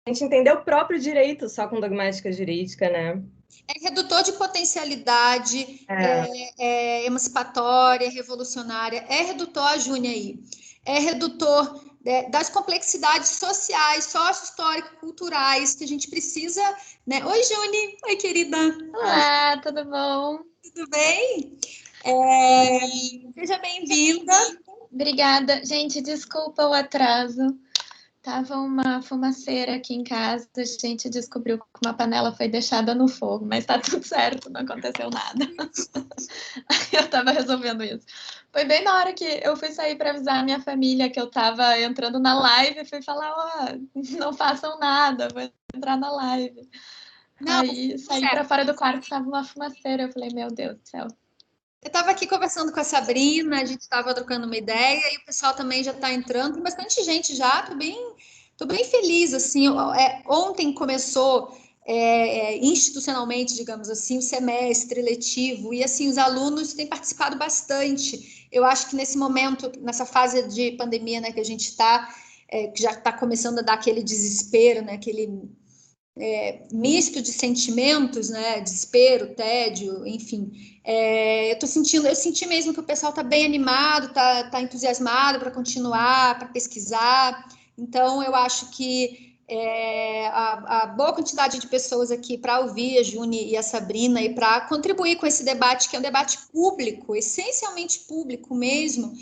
gente entender o próprio direito só com dogmática jurídica, né? É redutor de potencialidade, é emancipatória, é revolucionária, é redutor, a Júnia aí, é redutor das complexidades sociais, sócio-histórico-culturais que a gente precisa, né? Oi, Juni! Oi, querida! Olá, tudo bom? Tudo bem? Seja bem-vinda. Obrigada. Gente, desculpa o atraso. Tava uma fumaceira aqui em casa, a gente descobriu que uma panela foi deixada no fogo, mas tá tudo certo, não aconteceu nada. Eu tava resolvendo isso. Foi bem na hora que eu fui sair para avisar a minha família que eu tava entrando na live e fui falar, não façam nada, vou entrar na live. Não, aí saí para fora do quarto, tava uma fumaceira, eu falei, meu Deus do céu. Eu estava aqui conversando com a Sabrina, a gente estava trocando uma ideia e o pessoal também já está entrando, tem bastante gente já, tô bem feliz, assim, ontem começou institucionalmente, digamos assim, o semestre letivo e, assim, os alunos têm participado bastante. Eu acho que nesse momento, nessa fase de pandemia, né, que a gente está, que já está começando a dar aquele desespero, né, aquele misto de sentimentos, né, desespero, tédio, enfim, eu senti mesmo que o pessoal está bem animado, tá entusiasmado para continuar, para pesquisar. Então, eu acho que a boa quantidade de pessoas aqui para ouvir a Juni e a Sabrina e para contribuir com esse debate, que é um debate público, essencialmente público mesmo,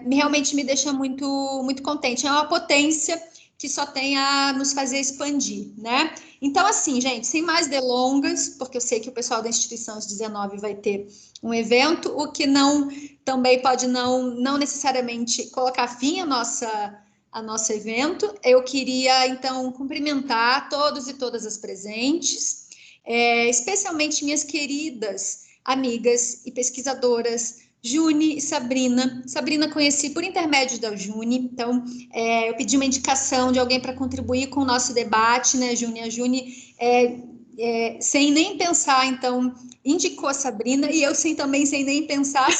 realmente me deixa muito, muito contente. É uma potência que só tem a nos fazer expandir, né? Então, assim, gente, sem mais delongas, porque eu sei que o pessoal da instituição às 19 vai ter um evento, o que não também pode não necessariamente colocar fim a nosso evento. Eu queria, então, cumprimentar todos e todas as presentes, especialmente minhas queridas amigas e pesquisadoras, Juni e Sabrina. Sabrina conheci por intermédio da Juni, então eu pedi uma indicação de alguém para contribuir com o nosso debate, né, Juni? A Juni, sem nem pensar, então, indicou a Sabrina, e eu também sem nem pensar,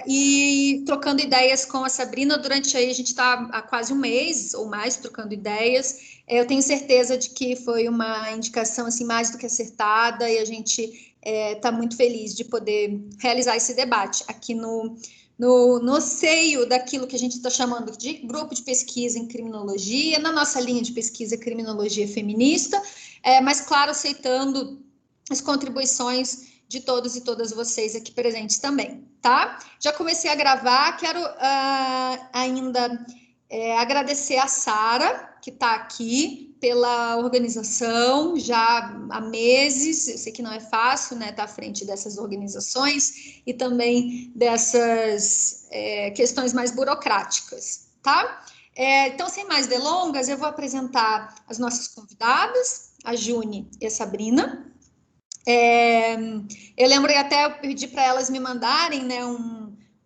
e trocando ideias com a Sabrina durante aí, a gente está há quase um mês ou mais trocando ideias. Eu tenho certeza de que foi uma indicação assim mais do que acertada e a gente está muito feliz de poder realizar esse debate aqui no seio daquilo que a gente está chamando de grupo de pesquisa em criminologia, na nossa linha de pesquisa criminologia feminista, mas claro, aceitando as contribuições de todos e todas vocês aqui presentes também, tá? Já comecei a gravar, quero ainda agradecer a Sara, que está aqui, pela organização, já há meses, eu sei que não é fácil, né, estar à frente dessas organizações e também dessas questões mais burocráticas, tá? Então, sem mais delongas, eu vou apresentar as nossas convidadas, a Juni e a Sabrina. Eu lembro até eu pedi para elas me mandarem, né,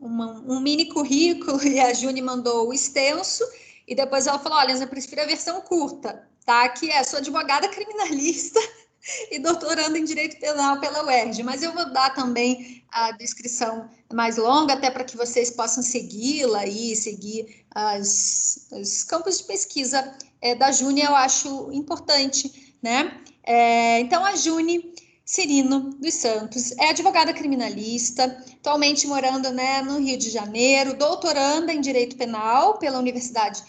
um mini currículo e a Juni mandou o extenso e depois ela falou, olha, eu prefiro a versão curta, tá? Que sou advogada criminalista e doutorando em Direito Penal pela UERJ, mas eu vou dar também a descrição mais longa, até para que vocês possam segui-la e seguir os campos de pesquisa da Juni, eu acho importante, né? Então, a Juni Cirino dos Santos, é advogada criminalista, atualmente morando, né, no Rio de Janeiro, doutoranda em Direito Penal pela Universidade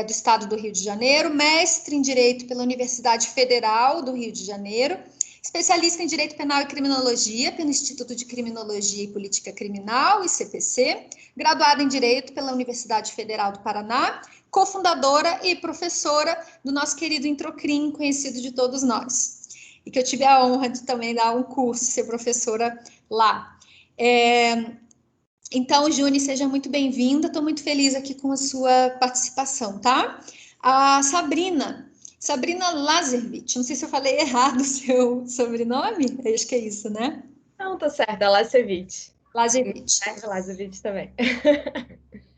do Estado do Rio de Janeiro, mestre em Direito pela Universidade Federal do Rio de Janeiro, especialista em Direito Penal e Criminologia pelo Instituto de Criminologia e Política Criminal, ICPC, graduada em Direito pela Universidade Federal do Paraná, cofundadora e professora do nosso querido Introcrim, conhecido de todos nós. E que eu tive a honra de também dar um curso, ser professora lá. Então, Juni, seja muito bem-vinda, estou muito feliz aqui com a sua participação, tá? A Sabrina Lazarevich, não sei se eu falei errado o seu sobrenome, eu acho que é isso, né? Não, tá certo, é Lazarevich. Lazarevich. Lazarevich também.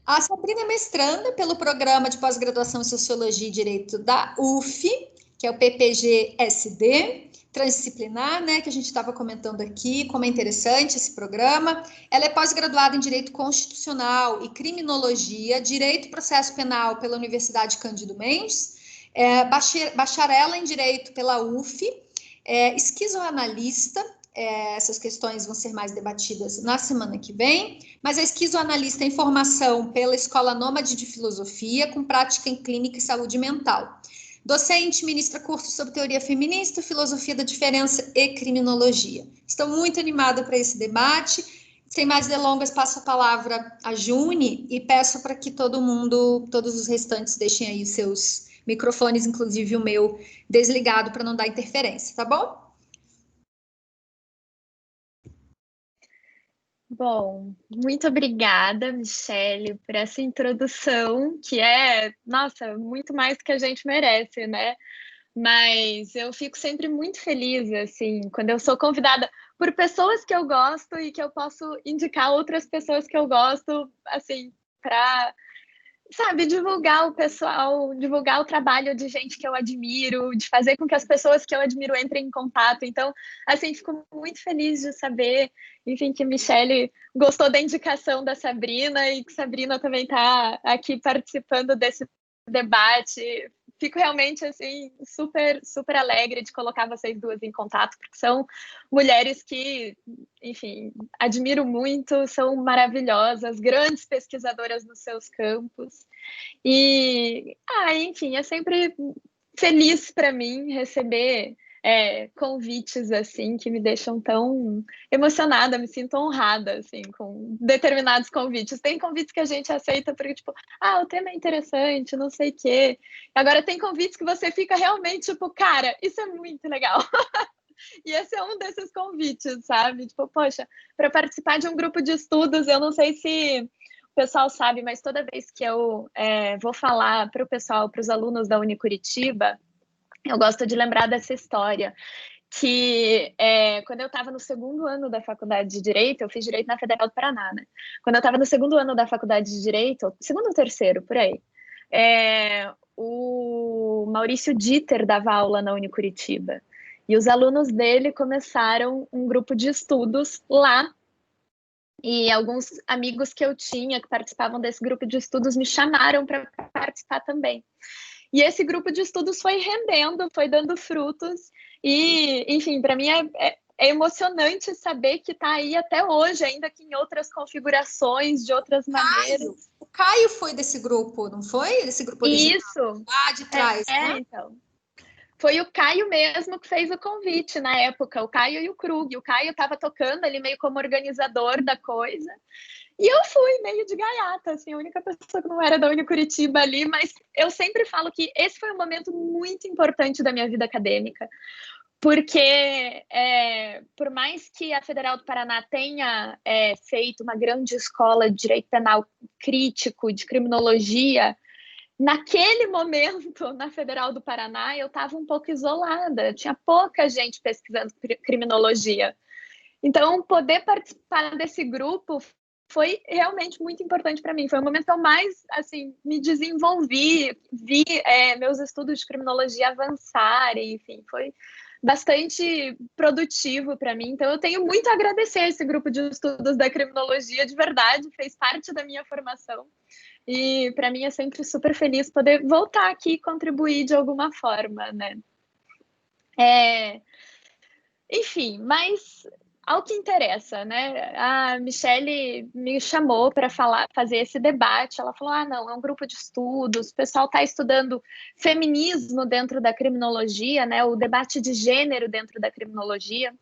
A Sabrina é mestranda pelo Programa de Pós-Graduação em Sociologia e Direito da UF, que é o PPG-SD, transdisciplinar, né, que a gente estava comentando aqui, como é interessante esse programa. Ela é pós-graduada em Direito Constitucional e Criminologia, Direito e Processo Penal pela Universidade Cândido Mendes, bacharela em Direito pela UF, esquizoanalista. Essas questões vão ser mais debatidas na semana que vem, mas é esquizoanalista em formação pela Escola Nômade de Filosofia, com prática em clínica e saúde mental. Docente, ministra cursos sobre teoria feminista, filosofia da diferença e criminologia. Estou muito animada para esse debate. Sem mais delongas, passo a palavra a June e peço para que todos os restantes deixem aí os seus microfones, inclusive o meu, desligado para não dar interferência, tá bom? Bom, muito obrigada, Michele, por essa introdução, que é, nossa, muito mais do que a gente merece, né? Mas eu fico sempre muito feliz, assim, quando eu sou convidada por pessoas que eu gosto e que eu posso indicar outras pessoas que eu gosto, assim, para, sabe, divulgar o pessoal, divulgar o trabalho de gente que eu admiro, de fazer com que as pessoas que eu admiro entrem em contato. Então, assim, fico muito feliz de saber, enfim, que Michele gostou da indicação da Sabrina e que Sabrina também está aqui participando desse debate. Fico realmente, assim, super, super alegre de colocar vocês duas em contato, porque são mulheres que, enfim, admiro muito, são maravilhosas, grandes pesquisadoras nos seus campos. E, enfim, é sempre feliz para mim receber convites, assim, que me deixam tão emocionada, me sinto honrada, assim, com determinados convites. Tem convites que a gente aceita porque, tipo, o tema é interessante, não sei o quê. Agora tem convites que você fica realmente, tipo, cara, isso é muito legal. E esse é um desses convites, sabe? Tipo, poxa, para participar de um grupo de estudos, eu não sei se o pessoal sabe, mas toda vez que eu vou falar para o pessoal, para os alunos da Unicuritiba, eu gosto de lembrar dessa história, que quando eu estava no segundo ano da faculdade de Direito, eu fiz Direito na Federal do Paraná, né? Quando eu estava no segundo ano da faculdade de Direito, segundo ou terceiro, por aí, o Maurício Dieter dava aula na Unicuritiba. E os alunos dele começaram um grupo de estudos lá. E alguns amigos que eu tinha que participavam desse grupo de estudos me chamaram para participar também. E esse grupo de estudos foi rendendo, foi dando frutos. E, enfim, para mim é emocionante saber que está aí até hoje, ainda que em outras configurações, de outras maneiras. O Caio foi desse grupo, não foi? Desse grupo original? Isso. Lá de trás, né? Então. Foi o Caio mesmo que fez o convite na época, o Caio e o Krug. O Caio estava tocando ali meio como organizador da coisa. E eu fui meio de gaiata, assim, a única pessoa que não era da Unicuritiba ali, mas eu sempre falo que esse foi um momento muito importante da minha vida acadêmica, porque por mais que a Federal do Paraná tenha feito uma grande escola de direito penal crítico, de criminologia, naquele momento, na Federal do Paraná, eu estava um pouco isolada, tinha pouca gente pesquisando criminologia. Então, poder participar desse grupo foi realmente muito importante para mim. Foi o momento que eu mais, assim, me desenvolvi, vi meus estudos de criminologia avançarem, enfim, foi bastante produtivo para mim. Então, eu tenho muito a agradecer a esse grupo de estudos da criminologia, de verdade, fez parte da minha formação. E para mim é sempre super feliz poder voltar aqui e contribuir de alguma forma, né? Enfim, mas ao que interessa, né? A Michele me chamou para fazer esse debate. Ela falou: não, é um grupo de estudos, o pessoal está estudando feminismo dentro da criminologia, né? O debate de gênero dentro da criminologia.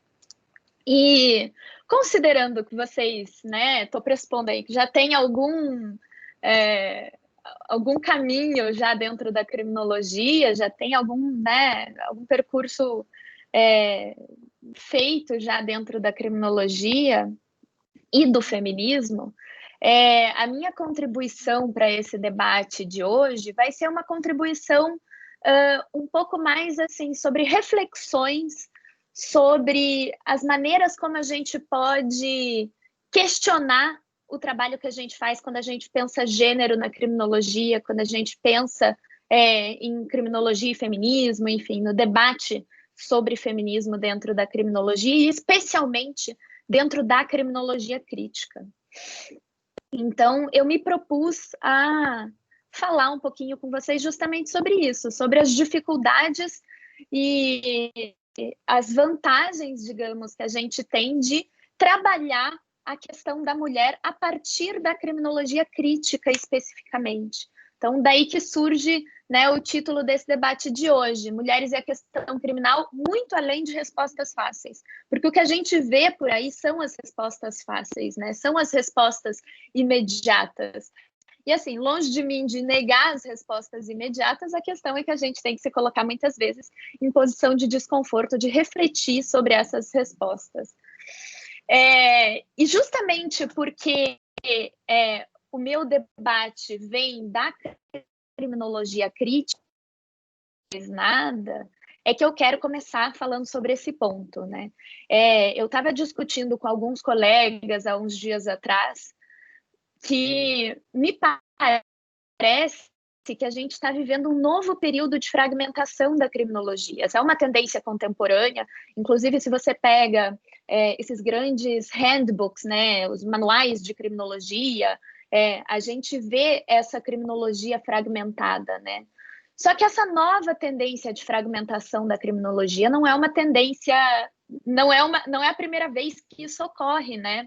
E considerando que vocês, né, estou pressupondo aí que já tem algum caminho já dentro da criminologia, já tem algum percurso feito já dentro da criminologia e do feminismo, a minha contribuição para esse debate de hoje vai ser uma contribuição um pouco mais assim sobre reflexões sobre as maneiras como a gente pode questionar o trabalho que a gente faz quando a gente pensa gênero na criminologia, quando a gente pensa em criminologia e feminismo, enfim, no debate sobre feminismo dentro da criminologia e especialmente dentro da criminologia crítica. Então, eu me propus a falar um pouquinho com vocês justamente sobre isso, sobre as dificuldades e as vantagens, digamos, que a gente tem de trabalhar a questão da mulher a partir da criminologia crítica especificamente. Então, daí que surge, né, o título desse debate de hoje, Mulheres e a Questão Criminal, muito além de respostas fáceis. Porque o que a gente vê por aí são as respostas fáceis, né? São as respostas imediatas. E assim, longe de mim de negar as respostas imediatas, a questão é que a gente tem que se colocar muitas vezes em posição de desconforto, de refletir sobre essas respostas. E justamente porque o meu debate vem da criminologia crítica, nada, é que eu quero começar falando sobre esse ponto, né? Eu estava discutindo com alguns colegas há uns dias atrás que me parece que a gente está vivendo um novo período de fragmentação da criminologia. Essa é uma tendência contemporânea, inclusive se você pega esses grandes handbooks, né, os manuais de criminologia, a gente vê essa criminologia fragmentada, né? Só que essa nova tendência de fragmentação da criminologia não é uma tendência, não é a primeira vez que isso ocorre, né?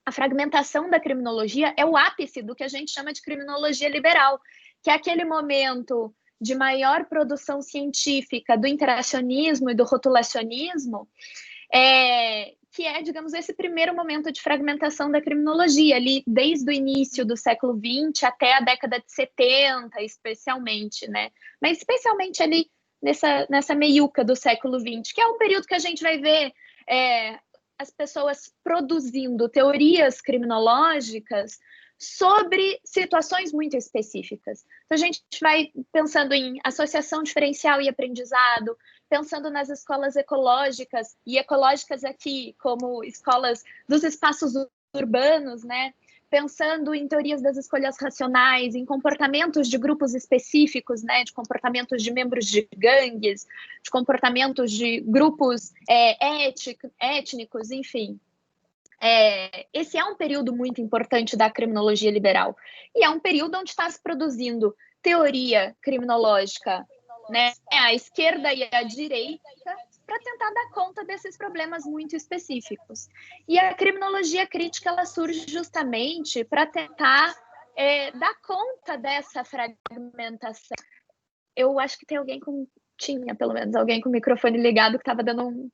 A fragmentação da criminologia é o ápice do que a gente chama de criminologia liberal, que é aquele momento de maior produção científica do interacionismo e do rotulacionismo, que é, digamos, esse primeiro momento de fragmentação da criminologia, ali desde o início do século XX até a década de 70, especialmente, né? Mas especialmente ali nessa meiuca do século XX, que é um período que a gente vai ver as pessoas produzindo teorias criminológicas sobre situações muito específicas. Então, a gente vai pensando em associação diferencial e aprendizado, pensando nas escolas ecológicas, e ecológicas aqui como escolas dos espaços urbanos, né? Pensando em teorias das escolhas racionais, em comportamentos de grupos específicos, né? De comportamentos de membros de gangues, de comportamentos de grupos étnicos, enfim. Esse é um período muito importante da criminologia liberal. E é um período onde está se produzindo teoria criminológica, né, à esquerda e à direita, para tentar dar conta desses problemas muito específicos. E a criminologia crítica ela surge justamente para tentar dar conta dessa fragmentação. Eu acho que tem tinha pelo menos alguém com o microfone ligado que estava dando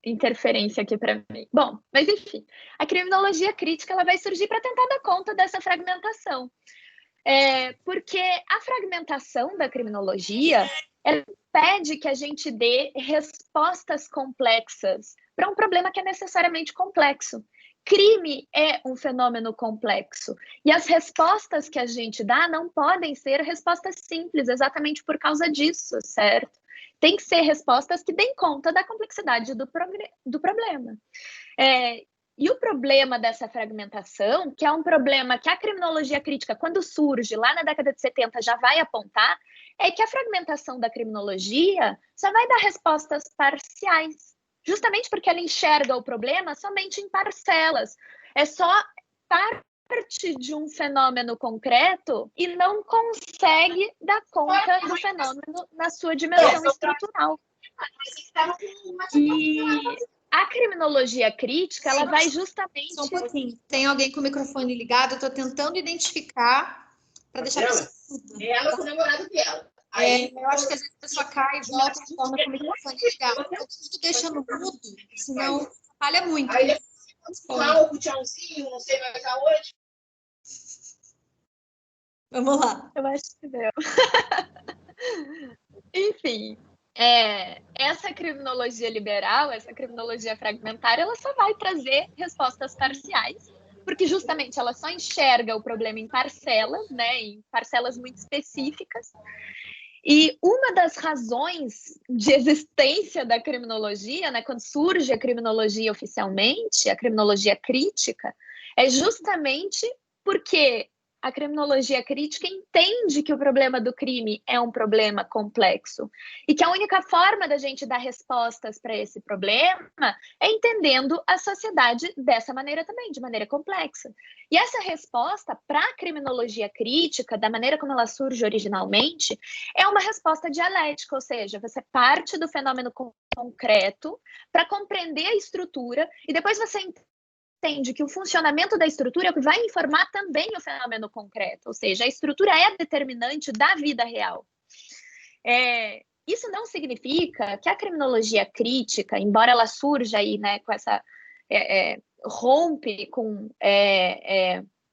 interferência aqui para mim. Bom, mas enfim, a criminologia crítica ela vai surgir para tentar dar conta dessa fragmentação. Porque a fragmentação da criminologia ela pede que a gente dê respostas complexas para um problema que é necessariamente complexo. Crime é um fenômeno complexo e as respostas que a gente dá não podem ser respostas simples, exatamente por causa disso, certo? Tem que ser respostas que deem conta da complexidade do problema. E o problema dessa fragmentação, que é um problema que a criminologia crítica, quando surge lá na década de 70, já vai apontar, é que a fragmentação da criminologia só vai dar respostas parciais, justamente porque ela enxerga o problema somente em parcelas. É só parte de um fenômeno concreto e não consegue dar conta do fenômeno na sua dimensão estrutural. E a criminologia crítica, ela vai justamente... Só um pouquinho. Tem alguém com o microfone ligado, eu estou tentando identificar para deixar a pessoa muda. É ela com o namorado dela. Eu acho que às vezes a pessoa cai e volta de forma com o microfone ligado. Eu tudo deixando mudo, senão falha muito. Aí o tchauzinho, não sei mais aonde. Vamos lá. Eu acho que deu. Enfim, essa criminologia liberal, essa criminologia fragmentária, ela só vai trazer respostas parciais, porque justamente ela só enxerga o problema em parcelas, né, em parcelas muito específicas. E uma das razões de existência da criminologia, né, quando surge a criminologia oficialmente, a criminologia crítica, é justamente porque a criminologia crítica entende que o problema do crime é um problema complexo e que a única forma da gente dar respostas para esse problema é entendendo a sociedade dessa maneira também, de maneira complexa. E essa resposta para a criminologia crítica, da maneira como ela surge originalmente, é uma resposta dialética, ou seja, você parte do fenômeno concreto para compreender a estrutura e depois você entende que o funcionamento da estrutura é o que vai informar também o fenômeno concreto, ou seja, a estrutura é determinante da vida real. Isso não significa que a criminologia crítica, embora ela surja aí, né, com essa rompe com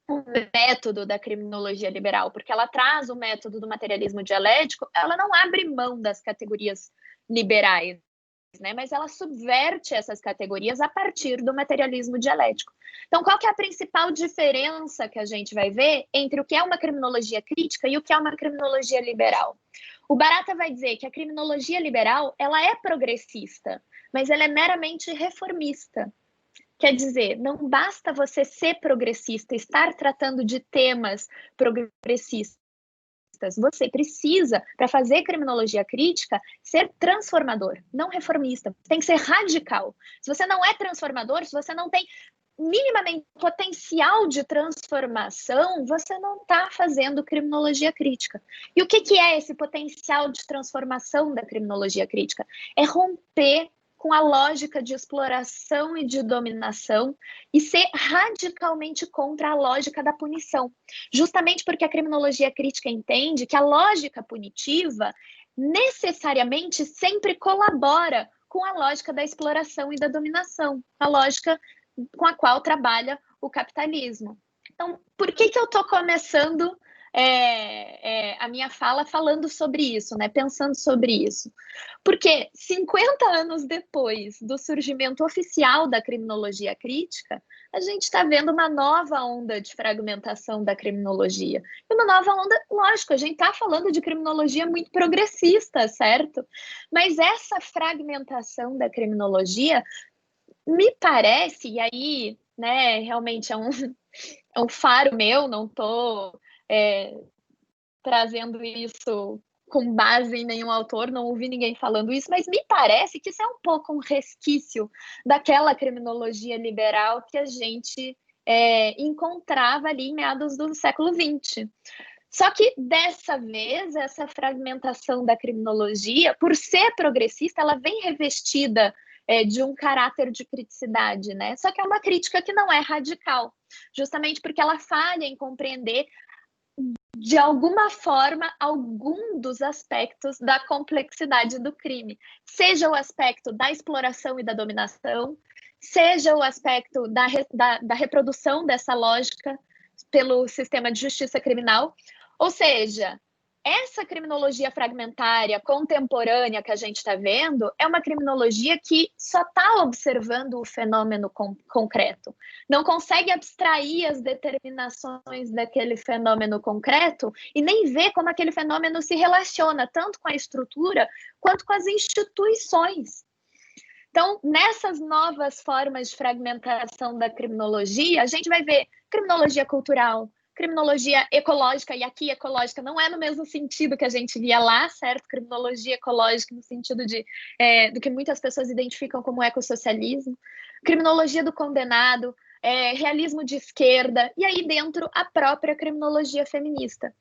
o método da criminologia liberal, porque ela traz o método do materialismo dialético, ela não abre mão das categorias liberais, né? Mas ela subverte essas categorias a partir do materialismo dialético. Então, qual que é a principal diferença que a gente vai ver entre o que é uma criminologia crítica e o que é uma criminologia liberal? O Barata vai dizer que a criminologia liberal ela é progressista, mas ela é meramente reformista. Quer dizer, não basta você ser progressista, estar tratando de temas progressistas. Você precisa, para fazer criminologia crítica, ser transformador, não reformista. Tem que ser radical. Se você não é transformador, se você não tem minimamente potencial de transformação, você não está fazendo criminologia crítica. E o que é esse potencial de transformação da criminologia crítica? É romper com a lógica de exploração e de dominação e ser radicalmente contra a lógica da punição. Justamente porque a criminologia crítica entende que a lógica punitiva necessariamente sempre colabora com a lógica da exploração e da dominação, a lógica com a qual trabalha o capitalismo. Então, por que eu estou começando a minha fala falando sobre isso, né? Pensando sobre isso? Porque 50 anos depois do surgimento oficial da criminologia crítica, a gente está vendo uma nova onda de fragmentação da criminologia. E uma nova onda, lógico, a gente está falando de criminologia muito progressista, certo? Mas essa fragmentação da criminologia me parece, e aí, né, realmente é um faro meu, não estou trazendo isso com base em nenhum autor, não ouvi ninguém falando isso, mas me parece que isso é um pouco um resquício daquela criminologia liberal que a gente encontrava ali em meados do século XX. Só que, dessa vez, essa fragmentação da criminologia, por ser progressista, ela vem revestida de um caráter de criticidade, né? Só que é uma crítica que não é radical, justamente porque ela falha em compreender de alguma forma, algum dos aspectos da complexidade do crime. Seja o aspecto da exploração e da dominação, seja o aspecto da reprodução dessa lógica pelo sistema de justiça criminal. Ou seja, essa criminologia fragmentária, contemporânea que a gente está vendo, é uma criminologia que só está observando o fenômeno concreto. Não consegue abstrair as determinações daquele fenômeno concreto e nem ver como aquele fenômeno se relaciona tanto com a estrutura quanto com as instituições. Então, nessas novas formas de fragmentação da criminologia, a gente vai ver criminologia cultural, criminologia ecológica, e aqui ecológica não é no mesmo sentido que a gente via lá, certo? Criminologia ecológica no sentido do que muitas pessoas identificam como ecossocialismo, criminologia do condenado, realismo de esquerda, e aí dentro a própria criminologia feminista.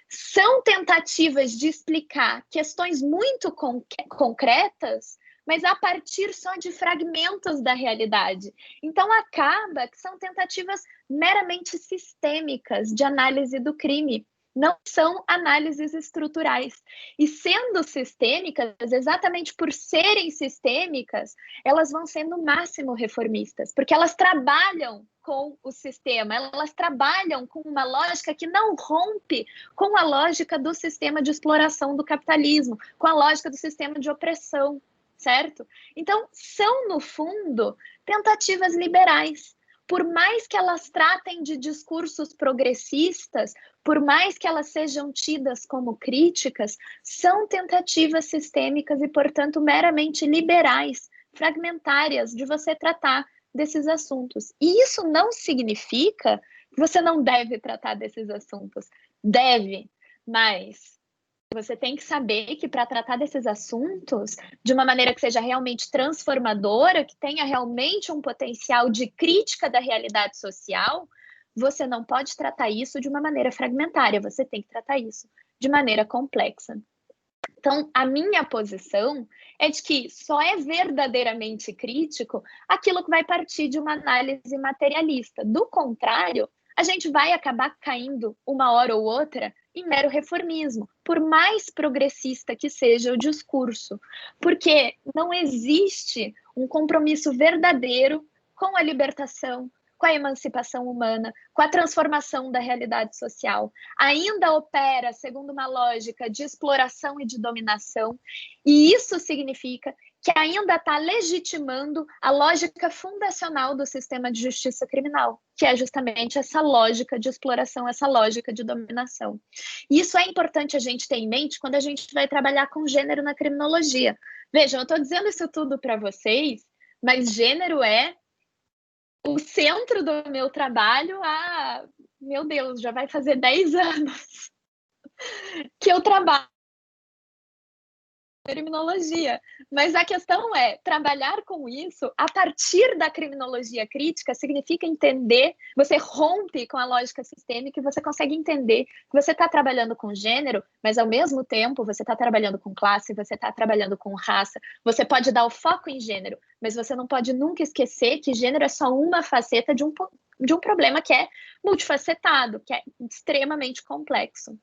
São tentativas de explicar questões muito concretas, mas a partir só de fragmentos da realidade. Então, acaba que são tentativas meramente sistêmicas de análise do crime, não são análises estruturais. E sendo sistêmicas, exatamente por serem sistêmicas, elas vão ser no máximo reformistas, porque elas trabalham com o sistema, elas trabalham com uma lógica que não rompe com a lógica do sistema de exploração do capitalismo, com a lógica do sistema de opressão, certo? Então, são, no fundo, tentativas liberais. Por mais que elas tratem de discursos progressistas, por mais que elas sejam tidas como críticas, são tentativas sistêmicas e, portanto, meramente liberais, fragmentárias, de você tratar desses assuntos. E isso não significa você não deve tratar desses assuntos. Deve, mas você tem que saber que para tratar desses assuntos de uma maneira que seja realmente transformadora, que tenha realmente um potencial de crítica da realidade social, você não pode tratar isso de uma maneira fragmentária, você tem que tratar isso de maneira complexa. Então, a minha posição é de que só é verdadeiramente crítico aquilo que vai partir de uma análise materialista. Do contrário, a gente vai acabar caindo uma hora ou outra em mero reformismo, por mais progressista que seja o discurso, porque não existe um compromisso verdadeiro com a libertação, com a emancipação humana, com a transformação da realidade social. Ainda opera segundo uma lógica de exploração e de dominação, e isso significa que ainda está legitimando a lógica fundacional do sistema de justiça criminal, que é justamente essa lógica de exploração, essa lógica de dominação. E isso é importante a gente ter em mente quando a gente vai trabalhar com gênero na criminologia. Vejam, eu estou dizendo isso tudo para vocês, mas gênero é o centro do meu trabalho há, meu Deus, já vai fazer 10 anos que eu trabalho criminologia, mas a questão é, trabalhar com isso a partir da criminologia crítica significa entender, você rompe com a lógica sistêmica e você consegue entender que você está trabalhando com gênero, mas ao mesmo tempo você está trabalhando com classe, você está trabalhando com raça, você pode dar o foco em gênero, mas você não pode nunca esquecer que gênero é só uma faceta de um problema que é multifacetado, que é extremamente complexo.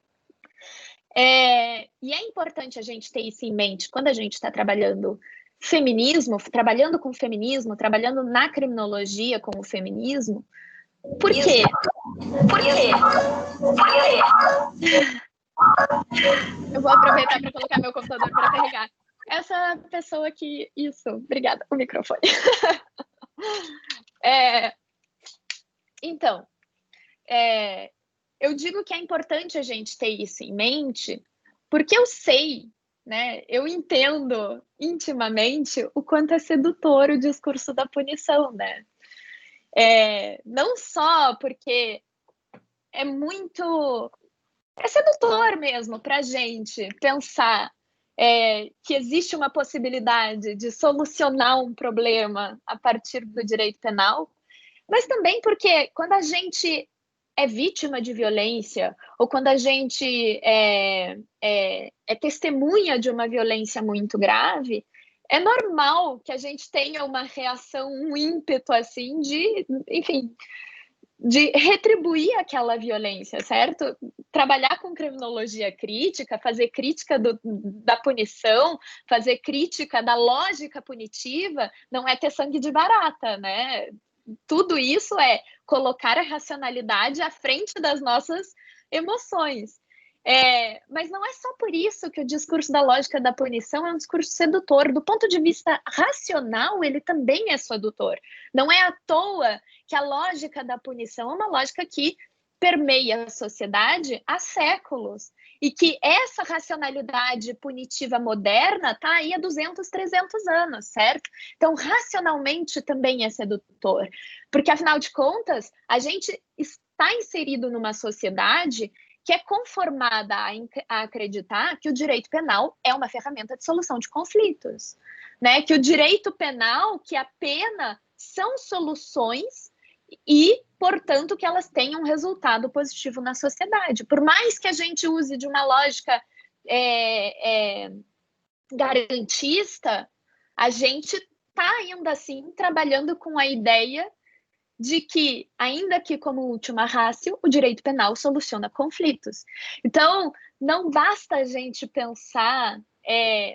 E é importante a gente ter isso em mente quando a gente está trabalhando feminismo, trabalhando com feminismo, trabalhando na criminologia com o feminismo. Por quê? Eu vou aproveitar para colocar meu computador para carregar. Essa pessoa aqui, isso, obrigada, o microfone. Então, eu digo que é importante a gente ter isso em mente, porque eu sei, né, eu entendo intimamente o quanto é sedutor o discurso da punição, né? Não só porque é sedutor mesmo para a gente pensar que existe uma possibilidade de solucionar um problema a partir do direito penal, mas também porque quando a gente é vítima de violência, ou quando a gente é testemunha de uma violência muito grave, é normal que a gente tenha uma reação, um ímpeto assim de, enfim, de retribuir aquela violência, certo? Trabalhar com criminologia crítica, fazer crítica da punição, fazer crítica da lógica punitiva, não é ter sangue de barata, né? Tudo isso é colocar a racionalidade à frente das nossas emoções. Mas não é só por isso que o discurso da lógica da punição é um discurso sedutor. Do ponto de vista racional, ele também é sedutor. Não é à toa que a lógica da punição é uma lógica que permeia a sociedade há séculos. E que essa racionalidade punitiva moderna está aí há 200, 300 anos, certo? Então, racionalmente também é sedutor. Porque, afinal de contas, a gente está inserido numa sociedade que é conformada a acreditar que o direito penal é uma ferramenta de solução de conflitos, né? Que o direito penal, que a pena são soluções e, portanto, que elas tenham um resultado positivo na sociedade. Por mais que a gente use de uma lógica garantista, a gente está ainda assim trabalhando com a ideia de que, ainda que como última ratio, o direito penal soluciona conflitos. Então, não basta a gente pensar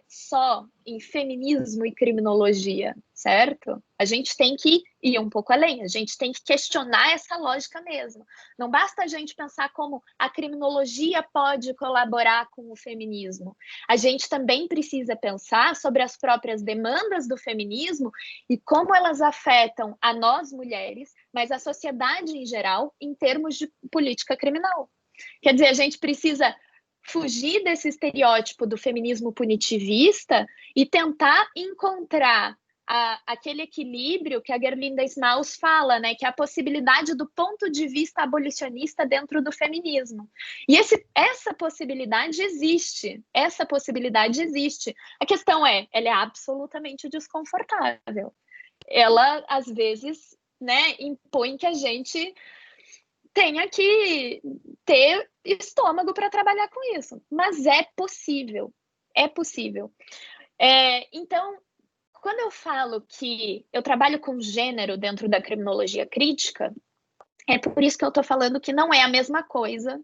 só em feminismo e criminologia, certo? A gente tem que ir um pouco além, a gente tem que questionar essa lógica mesmo. Não basta a gente pensar como a criminologia pode colaborar com o feminismo. A gente também precisa pensar sobre as próprias demandas do feminismo e como elas afetam a nós mulheres, mas a sociedade em geral, em termos de política criminal. Quer dizer, a gente precisa fugir desse estereótipo do feminismo punitivista e tentar encontrar aquele equilíbrio que a Gerlinda Smaus fala, né, que é a possibilidade do ponto de vista abolicionista dentro do feminismo. E essa possibilidade existe, A questão ela é absolutamente desconfortável. Ela, às vezes, né, impõe que a gente tenha que ter estômago para trabalhar com isso, mas é possível. Então, quando eu falo que eu trabalho com gênero dentro da criminologia crítica, é por isso que eu estou falando que não é a mesma coisa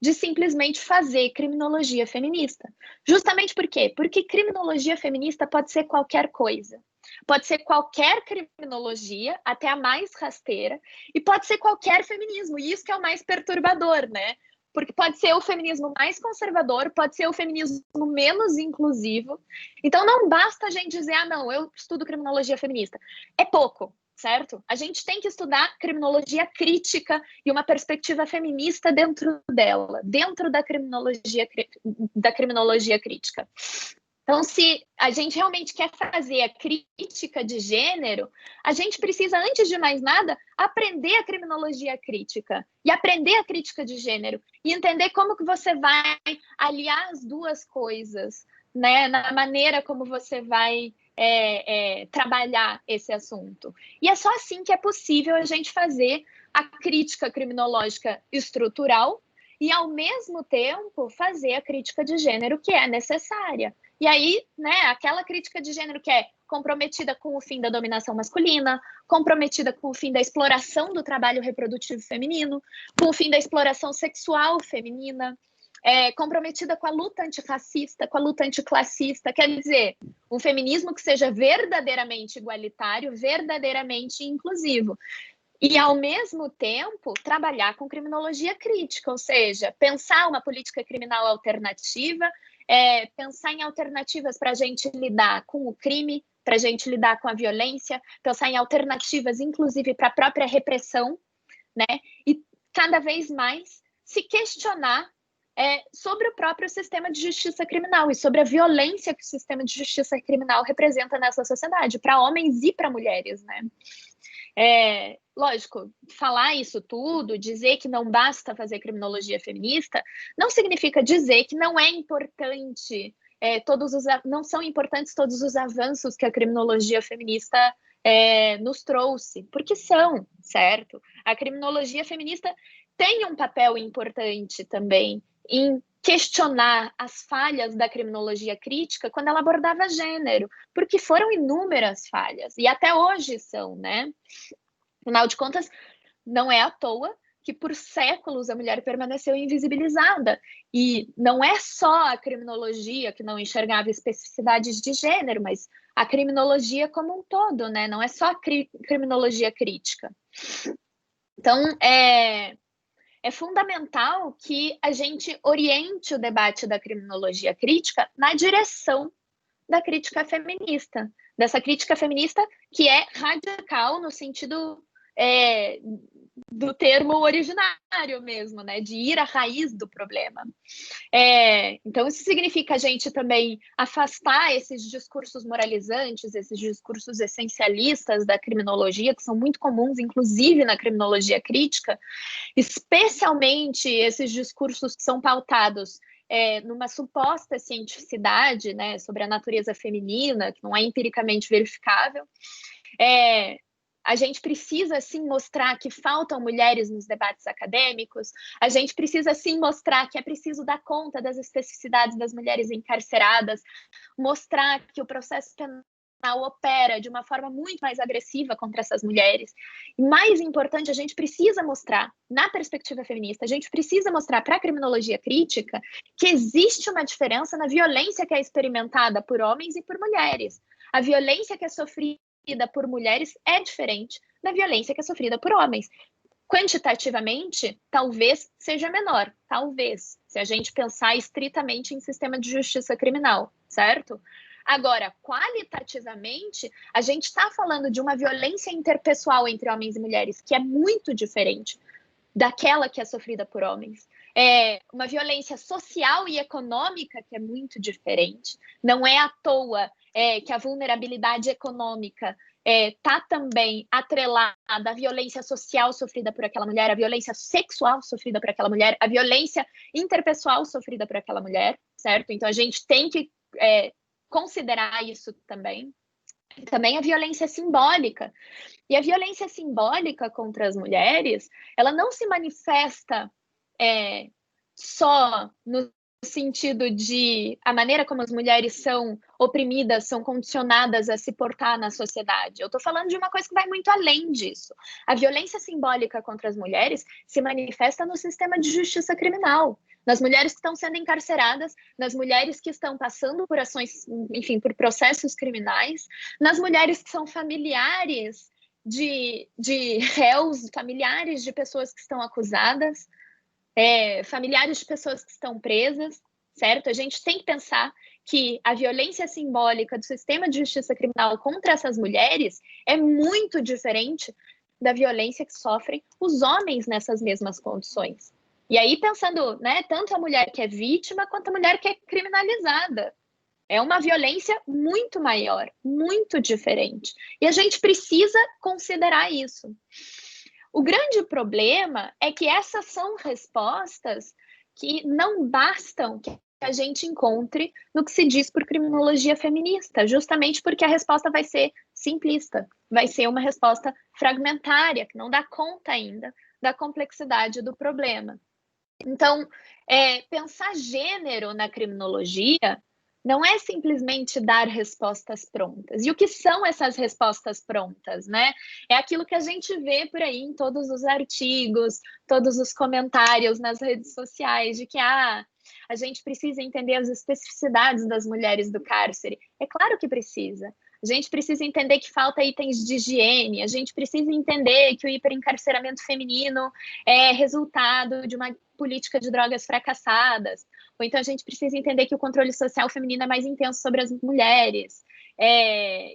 de simplesmente fazer criminologia feminista. Justamente por quê? Porque criminologia feminista pode ser qualquer coisa. Pode ser qualquer criminologia, até a mais rasteira, e pode ser qualquer feminismo, e isso que é o mais perturbador, né? Porque pode ser o feminismo mais conservador, pode ser o feminismo menos inclusivo. Então não basta a gente dizer, não, eu estudo criminologia feminista. É pouco, certo? A gente tem que estudar criminologia crítica e uma perspectiva feminista dentro dela, dentro da criminologia crítica. Então, se a gente realmente quer fazer a crítica de gênero, a gente precisa, antes de mais nada, aprender a criminologia crítica e aprender a crítica de gênero e entender como que você vai aliar as duas coisas, né, na maneira como você vai trabalhar esse assunto. E é só assim que é possível a gente fazer a crítica criminológica estrutural e, ao mesmo tempo, fazer a crítica de gênero que é necessária. E aí, né, aquela crítica de gênero que é comprometida com o fim da dominação masculina, comprometida com o fim da exploração do trabalho reprodutivo feminino, com o fim da exploração sexual feminina, comprometida com a luta antirracista, com a luta anticlassista, quer dizer, um feminismo que seja verdadeiramente igualitário, verdadeiramente inclusivo. E, ao mesmo tempo, trabalhar com criminologia crítica, ou seja, pensar uma política criminal alternativa, pensar em alternativas para a gente lidar com o crime, para a gente lidar com a violência, pensar em alternativas, inclusive, para a própria repressão, né? E cada vez mais se questionar sobre o próprio sistema de justiça criminal e sobre a violência que o sistema de justiça criminal representa nessa sociedade, para homens e para mulheres, né? Lógico, falar isso tudo, dizer que não basta fazer criminologia feminista, não significa dizer que não é importante, não são importantes todos os avanços que a criminologia feminista nos trouxe, porque são, certo? A criminologia feminista tem um papel importante também em questionar as falhas da criminologia crítica quando ela abordava gênero, porque foram inúmeras falhas, e até hoje são, né? Afinal de contas, não é à toa que por séculos a mulher permaneceu invisibilizada, e não é só a criminologia que não enxergava especificidades de gênero, mas a criminologia como um todo, né? Não é só a criminologia crítica. Então, é fundamental que a gente oriente o debate da criminologia crítica na direção da crítica feminista, dessa crítica feminista que é radical no sentido do termo originário mesmo, né, de ir à raiz do problema. Então, isso significa a gente também afastar esses discursos moralizantes, esses discursos essencialistas da criminologia, que são muito comuns, inclusive na criminologia crítica, especialmente esses discursos que são pautados numa suposta cientificidade, né, sobre a natureza feminina, que não é empiricamente verificável. A gente precisa, sim, mostrar que faltam mulheres nos debates acadêmicos, a gente precisa, sim, mostrar que é preciso dar conta das especificidades das mulheres encarceradas, mostrar que o processo penal opera de uma forma muito mais agressiva contra essas mulheres. E mais importante, a gente precisa mostrar, na perspectiva feminista, a gente precisa mostrar para a criminologia crítica que existe uma diferença na violência que é experimentada por homens e por mulheres. A violência que é sofrida por mulheres é diferente da violência que é sofrida por homens. Quantitativamente, talvez seja menor, talvez, se a gente pensar estritamente em sistema de justiça criminal, certo? Agora, qualitativamente, a gente está falando de uma violência interpessoal entre homens e mulheres que é muito diferente daquela que é sofrida por homens. uma violência social e econômica, que é muito diferente. Não é à toa que a vulnerabilidade econômica está também atrelada à violência social sofrida por aquela mulher, à violência sexual sofrida por aquela mulher, à violência interpessoal sofrida por aquela mulher, certo? Então, a gente tem que considerar isso também. Também a violência simbólica. E a violência simbólica contra as mulheres, ela não se manifesta só no sentido de a maneira como as mulheres são oprimidas, são condicionadas a se portar na sociedade. Eu estou falando de uma coisa que vai muito além disso. A violência simbólica contra as mulheres se manifesta no sistema de justiça criminal, nas mulheres que estão sendo encarceradas, nas mulheres que estão passando por ações, enfim, por processos criminais, nas mulheres que são familiares de réus, familiares de pessoas que estão acusadas, familiares de pessoas que estão presas, certo? A gente tem que pensar que a violência simbólica do sistema de justiça criminal contra essas mulheres é muito diferente da violência que sofrem os homens nessas mesmas condições. E aí, pensando, né, tanto a mulher que é vítima quanto a mulher que é criminalizada. É uma violência muito maior, muito diferente. E a gente precisa considerar isso. O grande problema é que essas são respostas que não bastam que a gente encontre no que se diz por criminologia feminista, justamente porque a resposta vai ser simplista, vai ser uma resposta fragmentária, que não dá conta ainda da complexidade do problema. Então, pensar gênero na criminologia não é simplesmente dar respostas prontas. E o que são essas respostas prontas, né? É aquilo que a gente vê por aí em todos os artigos, todos os comentários nas redes sociais, de que a gente precisa entender as especificidades das mulheres do cárcere. É claro que precisa. A gente precisa entender que falta itens de higiene, a gente precisa entender que o hiperencarceramento feminino é resultado de uma política de drogas fracassadas, ou então a gente precisa entender que o controle social feminino é mais intenso sobre as mulheres,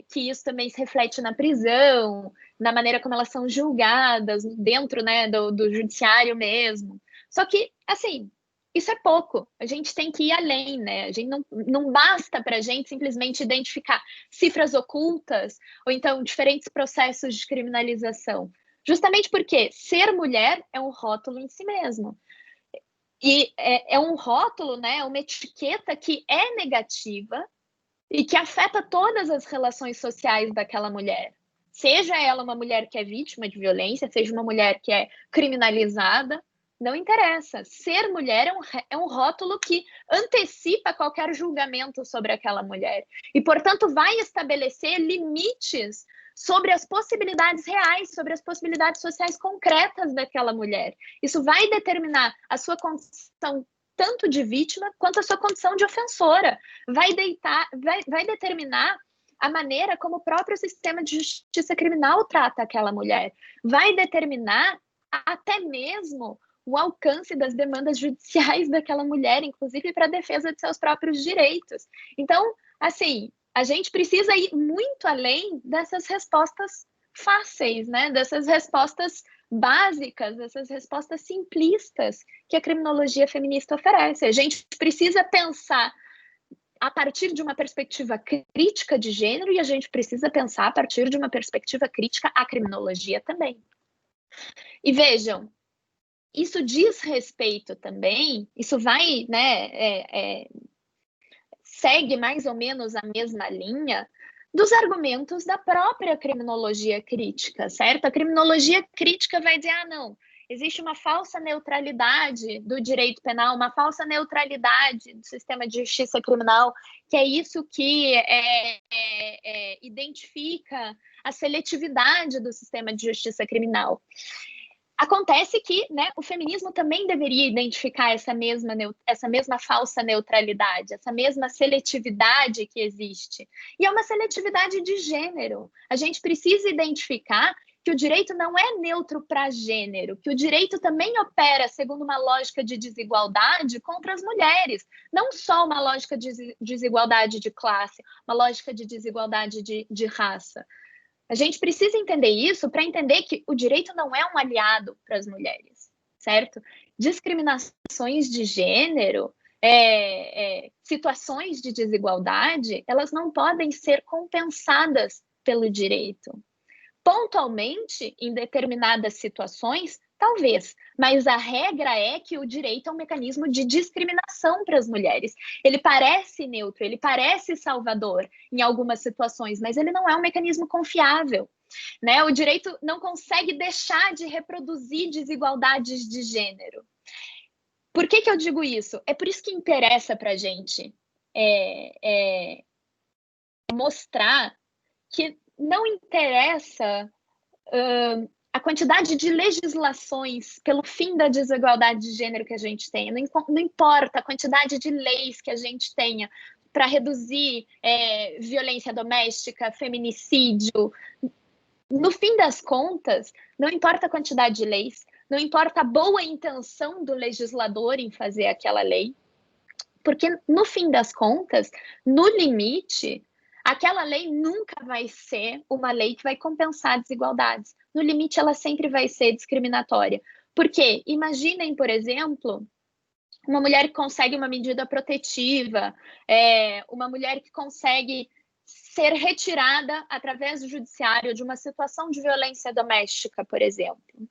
que isso também se reflete na prisão, na maneira como elas são julgadas dentro, né, do judiciário mesmo. Só que, assim, isso é pouco, a gente tem que ir além, né? A gente não basta para a gente simplesmente identificar cifras ocultas ou então diferentes processos de criminalização. Justamente porque ser mulher é um rótulo em si mesmo. E é um rótulo, né? Uma etiqueta que é negativa e que afeta todas as relações sociais daquela mulher. Seja ela uma mulher que é vítima de violência, seja uma mulher que é criminalizada, não interessa. Ser mulher é um rótulo que antecipa qualquer julgamento sobre aquela mulher. E, portanto, vai estabelecer limites sobre as possibilidades reais, sobre as possibilidades sociais concretas daquela mulher. Isso vai determinar a sua condição tanto de vítima quanto a sua condição de ofensora. Vai determinar a maneira como o próprio sistema de justiça criminal trata aquela mulher. Vai determinar até mesmo o alcance das demandas judiciais daquela mulher, inclusive para a defesa de seus próprios direitos. Então, assim, a gente precisa ir muito além dessas respostas fáceis, né? Dessas respostas básicas, dessas respostas simplistas que a criminologia feminista oferece. A gente precisa pensar a partir de uma perspectiva crítica de gênero e a gente precisa pensar a partir de uma perspectiva crítica à criminologia também. E vejam, isso diz respeito também, isso vai, né, segue mais ou menos a mesma linha dos argumentos da própria criminologia crítica, certo? A criminologia crítica vai dizer, não, existe uma falsa neutralidade do direito penal, uma falsa neutralidade do sistema de justiça criminal, que é isso que identifica a seletividade do sistema de justiça criminal. Acontece que, né, o feminismo também deveria identificar essa mesma falsa neutralidade, essa mesma seletividade que existe. E é uma seletividade de gênero. A gente precisa identificar que o direito não é neutro para gênero, que o direito também opera segundo uma lógica de desigualdade contra as mulheres, não só uma lógica de desigualdade de classe, uma lógica de desigualdade de raça. A gente precisa entender isso para entender que o direito não é um aliado para as mulheres, certo? discriminações de gênero, situações de desigualdade, elas não podem ser compensadas pelo direito. Pontualmente, em determinadas situações, talvez, mas a regra é que o direito é um mecanismo de discriminação para as mulheres. Ele parece neutro, ele parece salvador em algumas situações, mas ele não é um mecanismo confiável, né? O direito não consegue deixar de reproduzir desigualdades de gênero. Por que eu digo isso? É por isso que interessa para a gente mostrar que não interessa a quantidade de legislações pelo fim da desigualdade de gênero que a gente tenha, não importa a quantidade de leis que a gente tenha para reduzir violência doméstica, feminicídio. No fim das contas, não importa a quantidade de leis, não importa a boa intenção do legislador em fazer aquela lei, porque no fim das contas, no limite, aquela lei nunca vai ser uma lei que vai compensar desigualdades. No limite, ela sempre vai ser discriminatória. Porque imaginem, por exemplo, uma mulher que consegue uma medida protetiva, uma mulher que consegue ser retirada através do judiciário de uma situação de violência doméstica, por exemplo.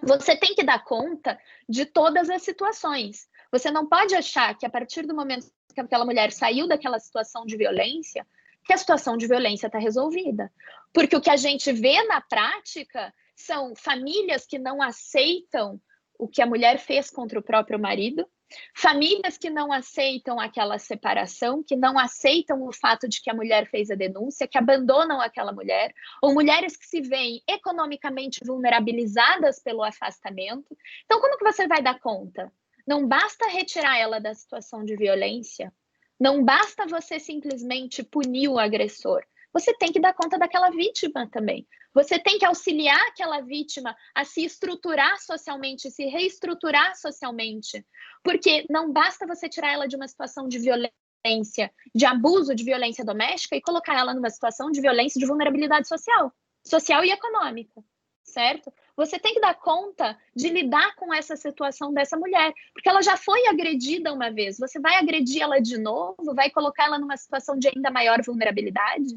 Você tem que dar conta de todas as situações. Você não pode achar que a partir do momento que aquela mulher saiu daquela situação de violência, que a situação de violência está resolvida. Porque o que a gente vê na prática são famílias que não aceitam o que a mulher fez contra o próprio marido, famílias que não aceitam aquela separação, que não aceitam o fato de que a mulher fez a denúncia, que abandonam aquela mulher, ou mulheres que se veem economicamente vulnerabilizadas pelo afastamento. Então, como que você vai dar conta? Não basta retirar ela da situação de violência, não basta você simplesmente punir o agressor. Você tem que dar conta daquela vítima também. Você tem que auxiliar aquela vítima a se estruturar socialmente, se reestruturar socialmente. Porque não basta você tirar ela de uma situação de violência, de abuso, de violência doméstica e colocar ela numa situação de violência, de vulnerabilidade social e econômica, certo? Você tem que dar conta de lidar com essa situação dessa mulher, porque ela já foi agredida uma vez. Você vai agredir ela de novo? Vai colocar ela numa situação de ainda maior vulnerabilidade?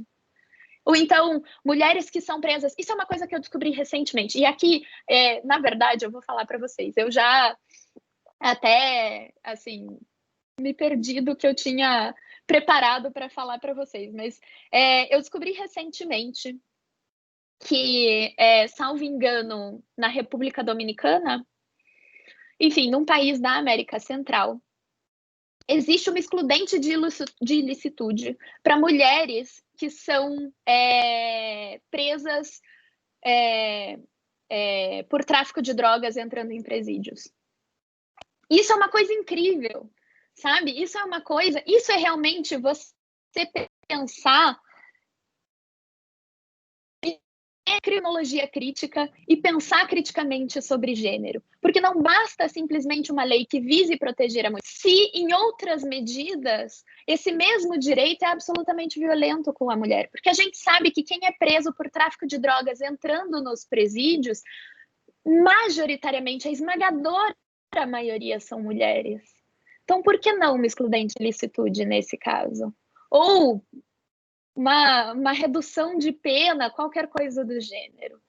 Ou então, mulheres que são presas. Isso é uma coisa que eu descobri recentemente. E aqui, na verdade, eu vou falar para vocês. Eu já até, assim, me perdi do que eu tinha preparado para falar para vocês. Mas eu descobri recentemente que, salvo engano, na República Dominicana, enfim, num país da América Central, existe uma excludente de ilicitude para mulheres que são presas por tráfico de drogas entrando em presídios. Isso é uma coisa incrível, sabe? Isso é realmente você pensar em criminologia crítica e pensar criticamente sobre gênero. Porque não basta simplesmente uma lei que vise proteger a mulher. Se, em outras medidas, esse mesmo direito é absolutamente violento com a mulher. Porque a gente sabe que quem é preso por tráfico de drogas entrando nos presídios, majoritariamente, a esmagadora maioria são mulheres. Então, por que não uma excludente de ilicitude nesse caso? Ou uma redução de pena, qualquer coisa do gênero.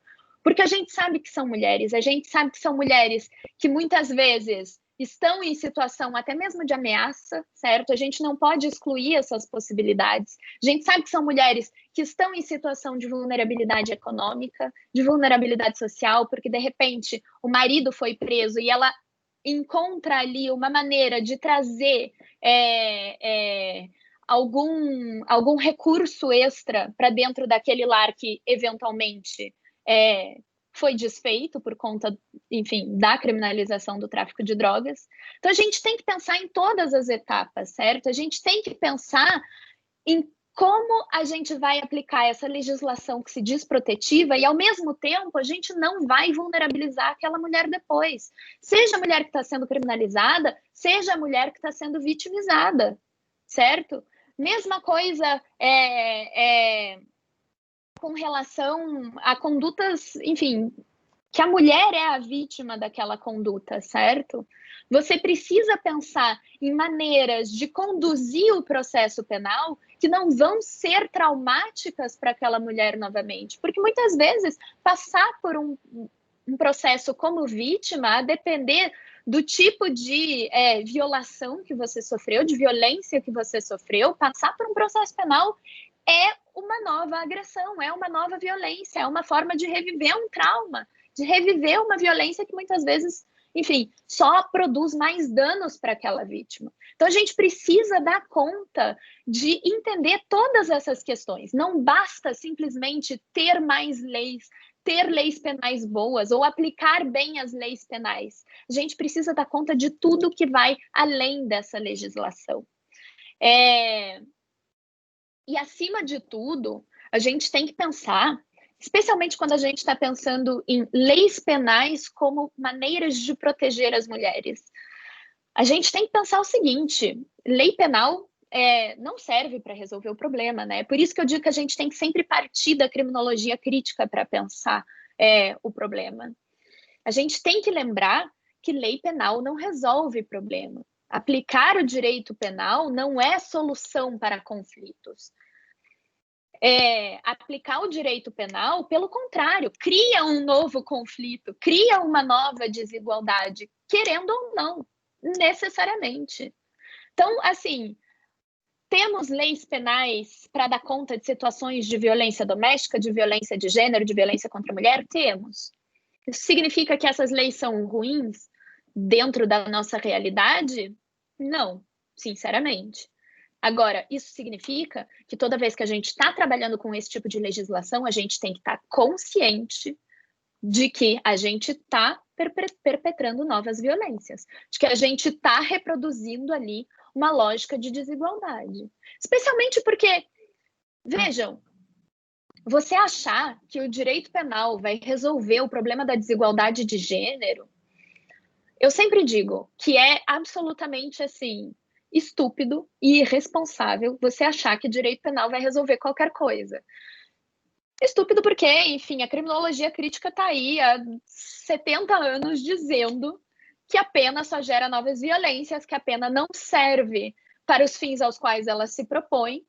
Porque a gente sabe que são mulheres, a gente sabe que são mulheres que muitas vezes estão em situação até mesmo de ameaça, certo? A gente não pode excluir essas possibilidades. A gente sabe que são mulheres que estão em situação de vulnerabilidade econômica, de vulnerabilidade social, porque de repente o marido foi preso e ela encontra ali uma maneira de trazer algum recurso extra para dentro daquele lar que eventualmente foi desfeito por conta, enfim, da criminalização do tráfico de drogas. Então, a gente tem que pensar em todas as etapas, certo? A gente tem que pensar em como a gente vai aplicar essa legislação que se diz protetiva e, ao mesmo tempo, a gente não vai vulnerabilizar aquela mulher depois. Seja a mulher que está sendo criminalizada, seja a mulher que está sendo vitimizada, certo? Mesma coisa com relação a condutas, enfim, que a mulher é a vítima daquela conduta, certo? Você precisa pensar em maneiras de conduzir o processo penal que não vão ser traumáticas para aquela mulher novamente. Porque muitas vezes passar por um processo como vítima, a depender do tipo de violação que você sofreu, de violência que você sofreu, passar por um processo penal é uma nova agressão, é uma nova violência, é uma forma de reviver um trauma, de reviver uma violência que muitas vezes, enfim, só produz mais danos para aquela vítima. Então, a gente precisa dar conta de entender todas essas questões. Não basta simplesmente ter mais leis, ter leis penais boas ou aplicar bem as leis penais. A gente precisa dar conta de tudo que vai além dessa legislação. E, acima de tudo, a gente tem que pensar, especialmente quando a gente está pensando em leis penais como maneiras de proteger as mulheres. A gente tem que pensar o seguinte, lei penal não serve para resolver o problema, né? Por isso que eu digo que a gente tem que sempre partir da criminologia crítica para pensar o problema. A gente tem que lembrar que lei penal não resolve problema. Aplicar o direito penal não é solução para conflitos. Aplicar o direito penal, pelo contrário, cria um novo conflito, cria uma nova desigualdade, querendo ou não, necessariamente. Então, assim, temos leis penais para dar conta de situações de violência doméstica, de violência de gênero, de violência contra a mulher? Temos. Isso significa que essas leis são ruins dentro da nossa realidade? Não, sinceramente. Agora, isso significa que toda vez que a gente está trabalhando com esse tipo de legislação, a gente tem que estar consciente de que a gente está perpetrando novas violências, de que a gente está reproduzindo ali uma lógica de desigualdade. Especialmente porque, vejam, você achar que o direito penal vai resolver o problema da desigualdade de gênero, eu sempre digo que é absolutamente, assim, estúpido e irresponsável você achar que direito penal vai resolver qualquer coisa. Estúpido porque, enfim, a criminologia crítica está aí há 70 anos dizendo que a pena só gera novas violências, que a pena não serve para os fins aos quais ela se propõe,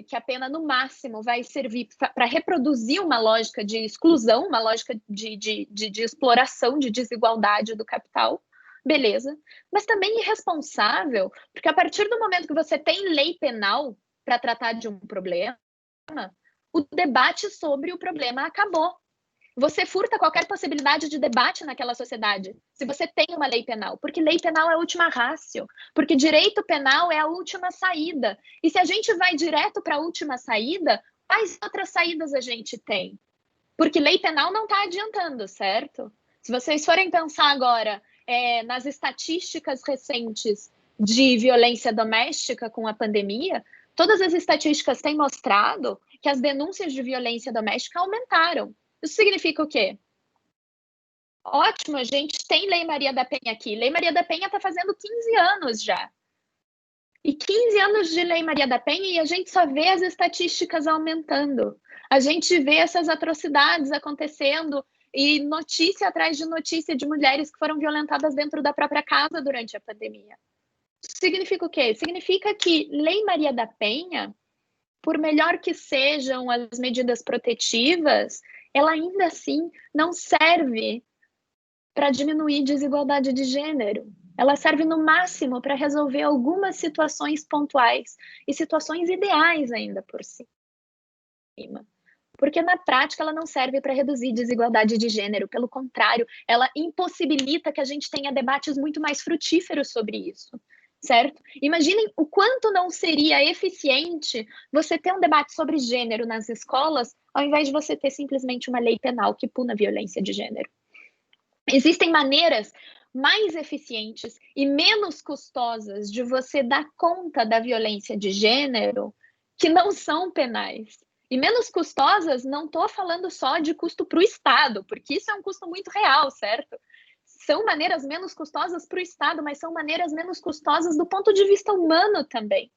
que a pena, no máximo, vai servir para reproduzir uma lógica de exclusão, uma lógica de exploração, de desigualdade do capital. Beleza. Mas também irresponsável, porque a partir do momento que você tem lei penal para tratar de um problema, o debate sobre o problema acabou. Você furta qualquer possibilidade de debate naquela sociedade, se você tem uma lei penal, porque lei penal é a última ratio, porque direito penal é a última saída. E se a gente vai direto para a última saída, quais outras saídas a gente tem? Porque lei penal não está adiantando, certo? Se vocês forem pensar agora nas estatísticas recentes de violência doméstica com a pandemia, todas as estatísticas têm mostrado que as denúncias de violência doméstica aumentaram. Isso significa o quê? Ótimo, a gente tem Lei Maria da Penha aqui. Lei Maria da Penha está fazendo 15 anos já. E 15 anos de Lei Maria da Penha e a gente só vê as estatísticas aumentando. A gente vê essas atrocidades acontecendo e notícia atrás de notícia de mulheres que foram violentadas dentro da própria casa durante a pandemia. Isso significa o quê? Significa que Lei Maria da Penha, por melhor que sejam as medidas protetivas, ela ainda assim não serve para diminuir desigualdade de gênero. Ela serve no máximo para resolver algumas situações pontuais e situações ideais ainda por cima. Porque na prática ela não serve para reduzir desigualdade de gênero, pelo contrário, ela impossibilita que a gente tenha debates muito mais frutíferos sobre isso. Certo? Imaginem o quanto não seria eficiente você ter um debate sobre gênero nas escolas, ao invés de você ter simplesmente uma lei penal que puna a violência de gênero. Existem maneiras mais eficientes e menos custosas de você dar conta da violência de gênero que não são penais. E menos custosas, não estou falando só de custo para o Estado, porque isso é um custo muito real, certo? São maneiras menos custosas para o Estado, mas são maneiras menos custosas do ponto de vista humano também.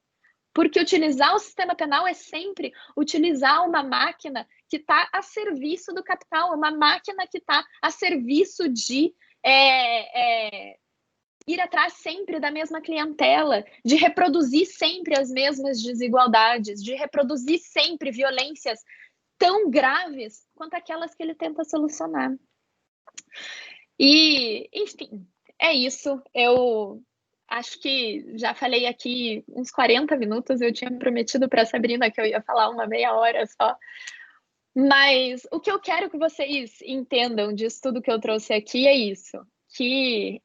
Porque utilizar o sistema penal é sempre utilizar uma máquina que está a serviço do capital, uma máquina que está a serviço de ir atrás sempre da mesma clientela, de reproduzir sempre as mesmas desigualdades, de reproduzir sempre violências tão graves quanto aquelas que ele tenta solucionar. E, enfim, é isso. Eu acho que já falei aqui uns 40 minutos, eu tinha prometido para a Sabrina que eu ia falar uma meia hora só. Mas o que eu quero que vocês entendam disso tudo que eu trouxe aqui é isso, que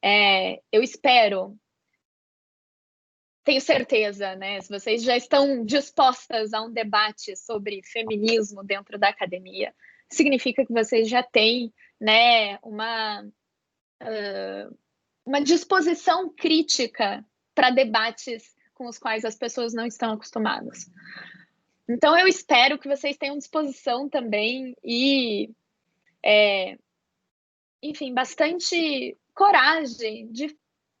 eu espero, tenho certeza, né? Se vocês já estão dispostas a um debate sobre feminismo dentro da academia, significa que vocês já têm, né, uma disposição crítica para debates com os quais as pessoas não estão acostumadas. Então, eu espero que vocês tenham disposição também e, enfim, bastante coragem de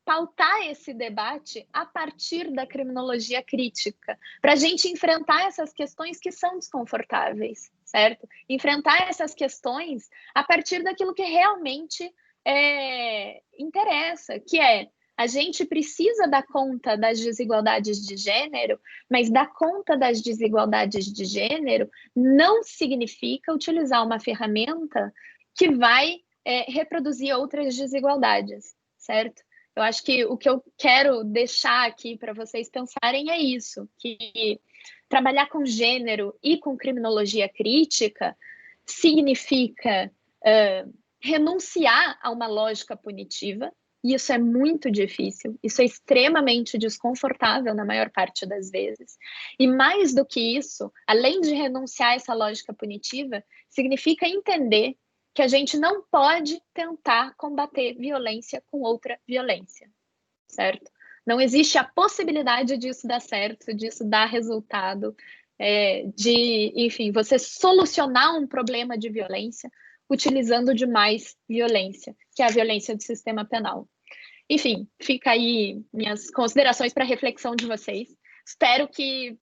pautar esse debate a partir da criminologia crítica, para a gente enfrentar essas questões que são desconfortáveis, certo? Enfrentar essas questões a partir daquilo que realmente interessa, que é a gente precisa dar conta das desigualdades de gênero, mas dar conta das desigualdades de gênero não significa utilizar uma ferramenta que vai reproduzir outras desigualdades, certo? Eu acho que o que eu quero deixar aqui para vocês pensarem é isso, que trabalhar com gênero e com criminologia crítica significa renunciar a uma lógica punitiva, e isso é muito difícil, isso é extremamente desconfortável na maior parte das vezes. E mais do que isso, além de renunciar a essa lógica punitiva, significa entender que a gente não pode tentar combater violência com outra violência, certo? Não existe a possibilidade disso dar certo, disso dar resultado, de, enfim, você solucionar um problema de violência utilizando de mais violência, que é a violência do sistema penal. Enfim, fica aí minhas considerações para a reflexão de vocês. Espero que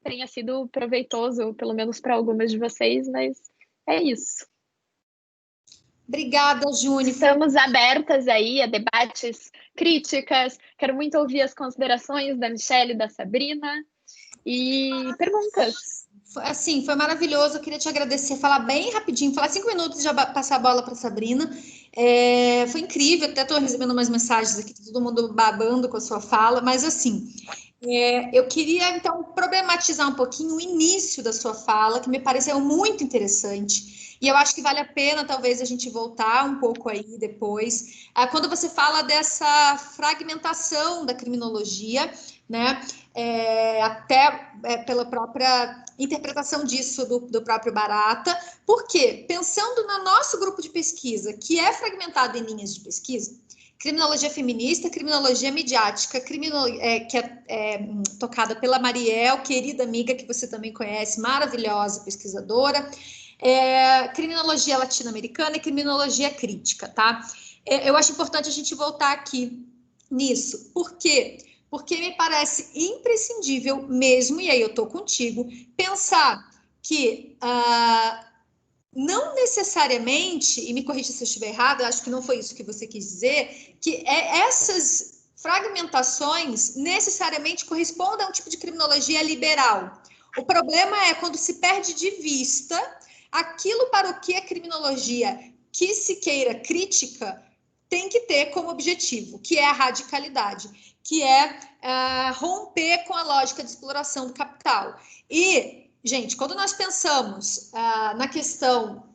tenha sido proveitoso, pelo menos para algumas de vocês, mas é isso. Obrigada, Júnior. Estamos abertas aí a debates, críticas. Quero muito ouvir as considerações da Michelle e da Sabrina e perguntas. Assim, foi maravilhoso. Eu queria te agradecer, falar bem rapidinho, falar 5 minutos e já passar a bola para a Sabrina. Foi incrível, até estou recebendo umas mensagens aqui, todo mundo babando com a sua fala, mas assim, eu queria então problematizar um pouquinho o início da sua fala, que me pareceu muito interessante. E eu acho que vale a pena, talvez, a gente voltar um pouco aí depois. Quando você fala dessa fragmentação da criminologia, né? Até pela própria interpretação disso do próprio Barata. Por quê? Pensando no nosso grupo de pesquisa, que é fragmentado em linhas de pesquisa, criminologia feminista, criminologia midiática, que é tocada pela Mariel, querida amiga que você também conhece, maravilhosa pesquisadora, criminologia latino-americana e criminologia crítica, tá? Eu acho importante a gente voltar aqui nisso. Por quê? Porque me parece imprescindível mesmo, e aí eu estou contigo, pensar que não necessariamente, e me corrija se eu estiver errada, acho que não foi isso que você quis dizer, que essas fragmentações necessariamente correspondem a um tipo de criminologia liberal. O problema é quando se perde de vista aquilo para o que a criminologia que se queira crítica tem que ter como objetivo, que é a radicalidade, que é romper com a lógica de exploração do capital. E, gente, quando nós pensamos na questão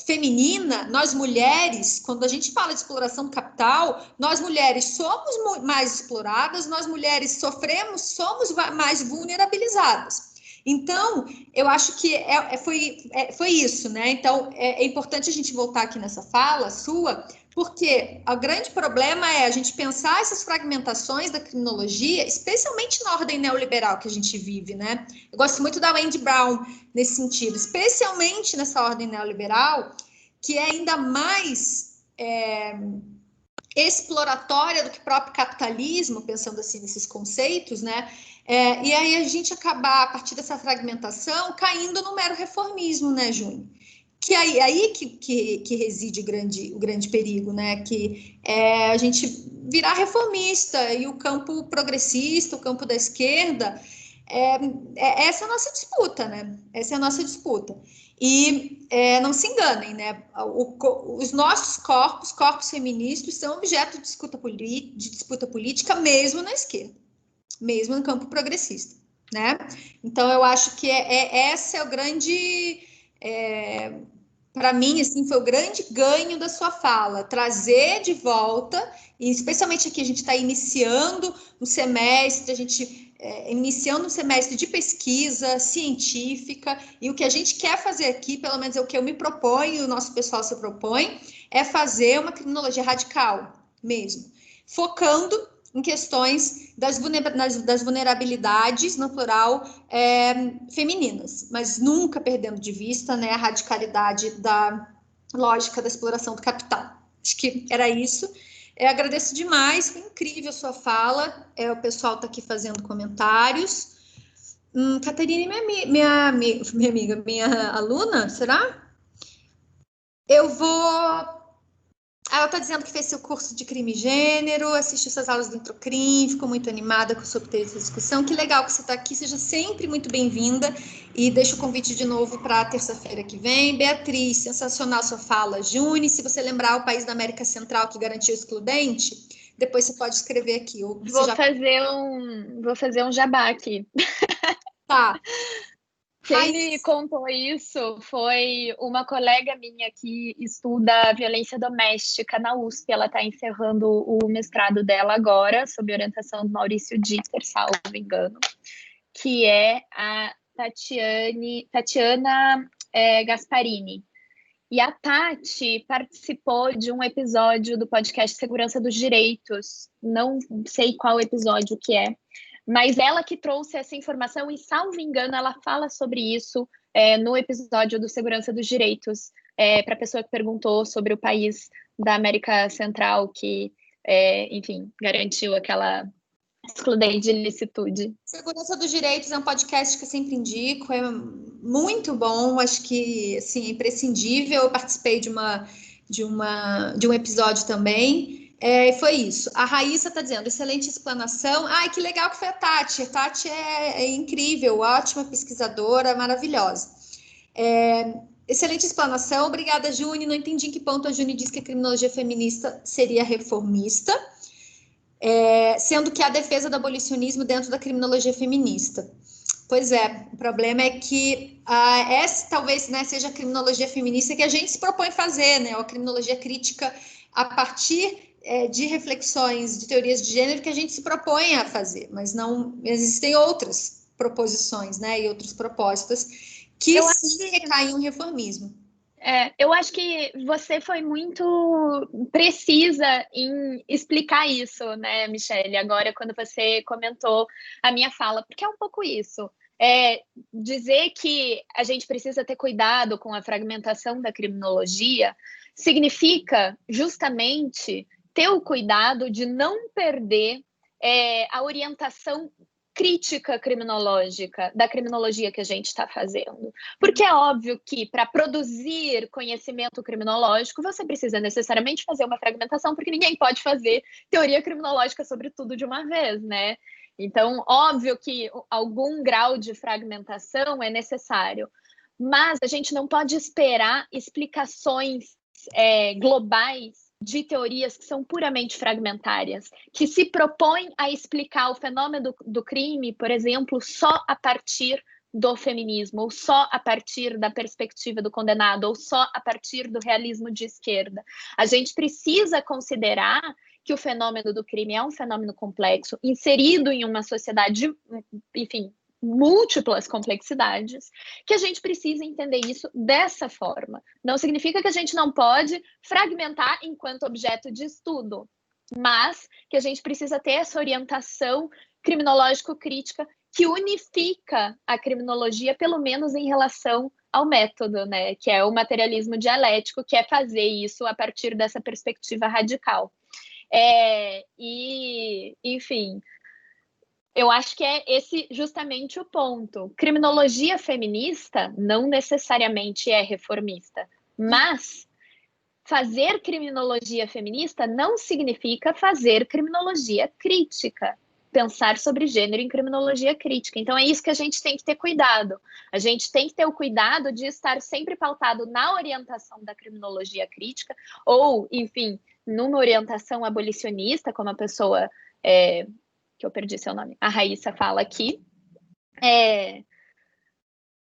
feminina, nós mulheres, quando a gente fala de exploração do capital, nós mulheres somos mais exploradas, nós mulheres somos mais vulnerabilizadas. Então, eu acho que foi isso, né? Então, é importante a gente voltar aqui nessa fala sua, porque o grande problema é a gente pensar essas fragmentações da criminologia, especialmente na ordem neoliberal que a gente vive, né? Eu gosto muito da Wendy Brown nesse sentido, especialmente nessa ordem neoliberal, que é ainda mais exploratória do que o próprio capitalismo, pensando assim nesses conceitos, né? E aí a gente acabar, a partir dessa fragmentação, caindo no mero reformismo, né, Júnior? Que aí que reside o grande perigo, né? Que é a gente virar reformista e o campo progressista, o campo da esquerda, essa é a nossa disputa, né? Essa é a nossa disputa. E não se enganem, né? Os nossos corpos feministas, são objeto de disputa política, mesmo na esquerda, mesmo no campo progressista, né? Então, eu acho que esse é o grande... para mim, assim, foi o grande ganho da sua fala, trazer de volta, e especialmente aqui a gente está iniciando um semestre, iniciando um semestre de pesquisa científica, e o que a gente quer fazer aqui, pelo menos é o que eu me proponho, e o nosso pessoal se propõe, é fazer uma criminologia radical mesmo, focando em questões das vulnerabilidades, no plural, femininas, mas nunca perdendo de vista, né, a radicalidade da lógica da exploração do capital. Acho que era isso. Agradeço demais, foi incrível a sua fala. O pessoal está aqui fazendo comentários. Catarina, minha amiga, minha aluna, será? Eu vou... Ela está dizendo que fez seu curso de crime e gênero, assistiu suas aulas do Introcrim, ficou muito animada sobre essa discussão. Que legal que você está aqui, seja sempre muito bem-vinda. E deixo o convite de novo para terça-feira que vem. Beatriz, sensacional sua fala. Juni, se você lembrar o país da América Central que garantiu o excludente, depois você pode escrever aqui. Vou fazer um jabá aqui. Tá. Quem me contou isso foi uma colega minha que estuda violência doméstica na USP. Ela está encerrando o mestrado dela agora, sob orientação do Maurício Dieter, salvo engano, que é a Tatiana Gasparini. E a Tati participou de um episódio do podcast Segurança dos Direitos, não sei qual episódio que é, mas ela que trouxe essa informação e, salvo engano, ela fala sobre isso no episódio do Segurança dos Direitos, para a pessoa que perguntou sobre o país da América Central que, enfim, garantiu aquela excludente de ilicitude. Segurança dos Direitos é um podcast que eu sempre indico, é muito bom, acho que assim, é imprescindível. Eu participei de um episódio também. Foi isso. A Raíssa está dizendo, excelente explanação. Ai, que legal que foi a Tati. A Tati é incrível, ótima pesquisadora, maravilhosa. Excelente explanação. Obrigada, Juni. Não entendi em que ponto a Juni disse que a criminologia feminista seria reformista, sendo que há defesa do abolicionismo dentro da criminologia feminista. Pois é, o problema é que essa talvez, né, seja a criminologia feminista que a gente se propõe fazer, né, ou a criminologia crítica a partir de reflexões de teorias de gênero que a gente se propõe a fazer, mas não existem outras proposições, né, e outras propostas que sim recaem em reformismo. Eu acho que você foi muito precisa em explicar isso, né, Michele, agora quando você comentou a minha fala, porque é um pouco isso. Dizer que a gente precisa ter cuidado com a fragmentação da criminologia significa justamente ter o cuidado de não perder a orientação crítica criminológica da criminologia que a gente está fazendo. Porque é óbvio que para produzir conhecimento criminológico você precisa necessariamente fazer uma fragmentação, porque ninguém pode fazer teoria criminológica sobre tudo de uma vez, né? Então, óbvio que algum grau de fragmentação é necessário, mas a gente não pode esperar explicações globais de teorias que são puramente fragmentárias, que se propõem a explicar o fenômeno do crime, por exemplo, só a partir do feminismo, ou só a partir da perspectiva do condenado, ou só a partir do realismo de esquerda. A gente precisa considerar que o fenômeno do crime é um fenômeno complexo, inserido em uma sociedade, enfim, múltiplas complexidades, que a gente precisa entender isso dessa forma. Não significa que a gente não pode fragmentar enquanto objeto de estudo, mas que a gente precisa ter essa orientação criminológico-crítica que unifica a criminologia, pelo menos em relação ao método, né? Que é o materialismo dialético, que é fazer isso a partir dessa perspectiva radical. Enfim, eu acho que é esse justamente o ponto. Criminologia feminista não necessariamente é reformista, mas fazer criminologia feminista não significa fazer criminologia crítica. Pensar sobre gênero em criminologia crítica. Então, é isso que a gente tem que ter cuidado. A gente tem que ter o cuidado de estar sempre pautado na orientação da criminologia crítica, ou, enfim, numa orientação abolicionista, como a pessoa, que eu perdi seu nome, a Raíssa fala aqui.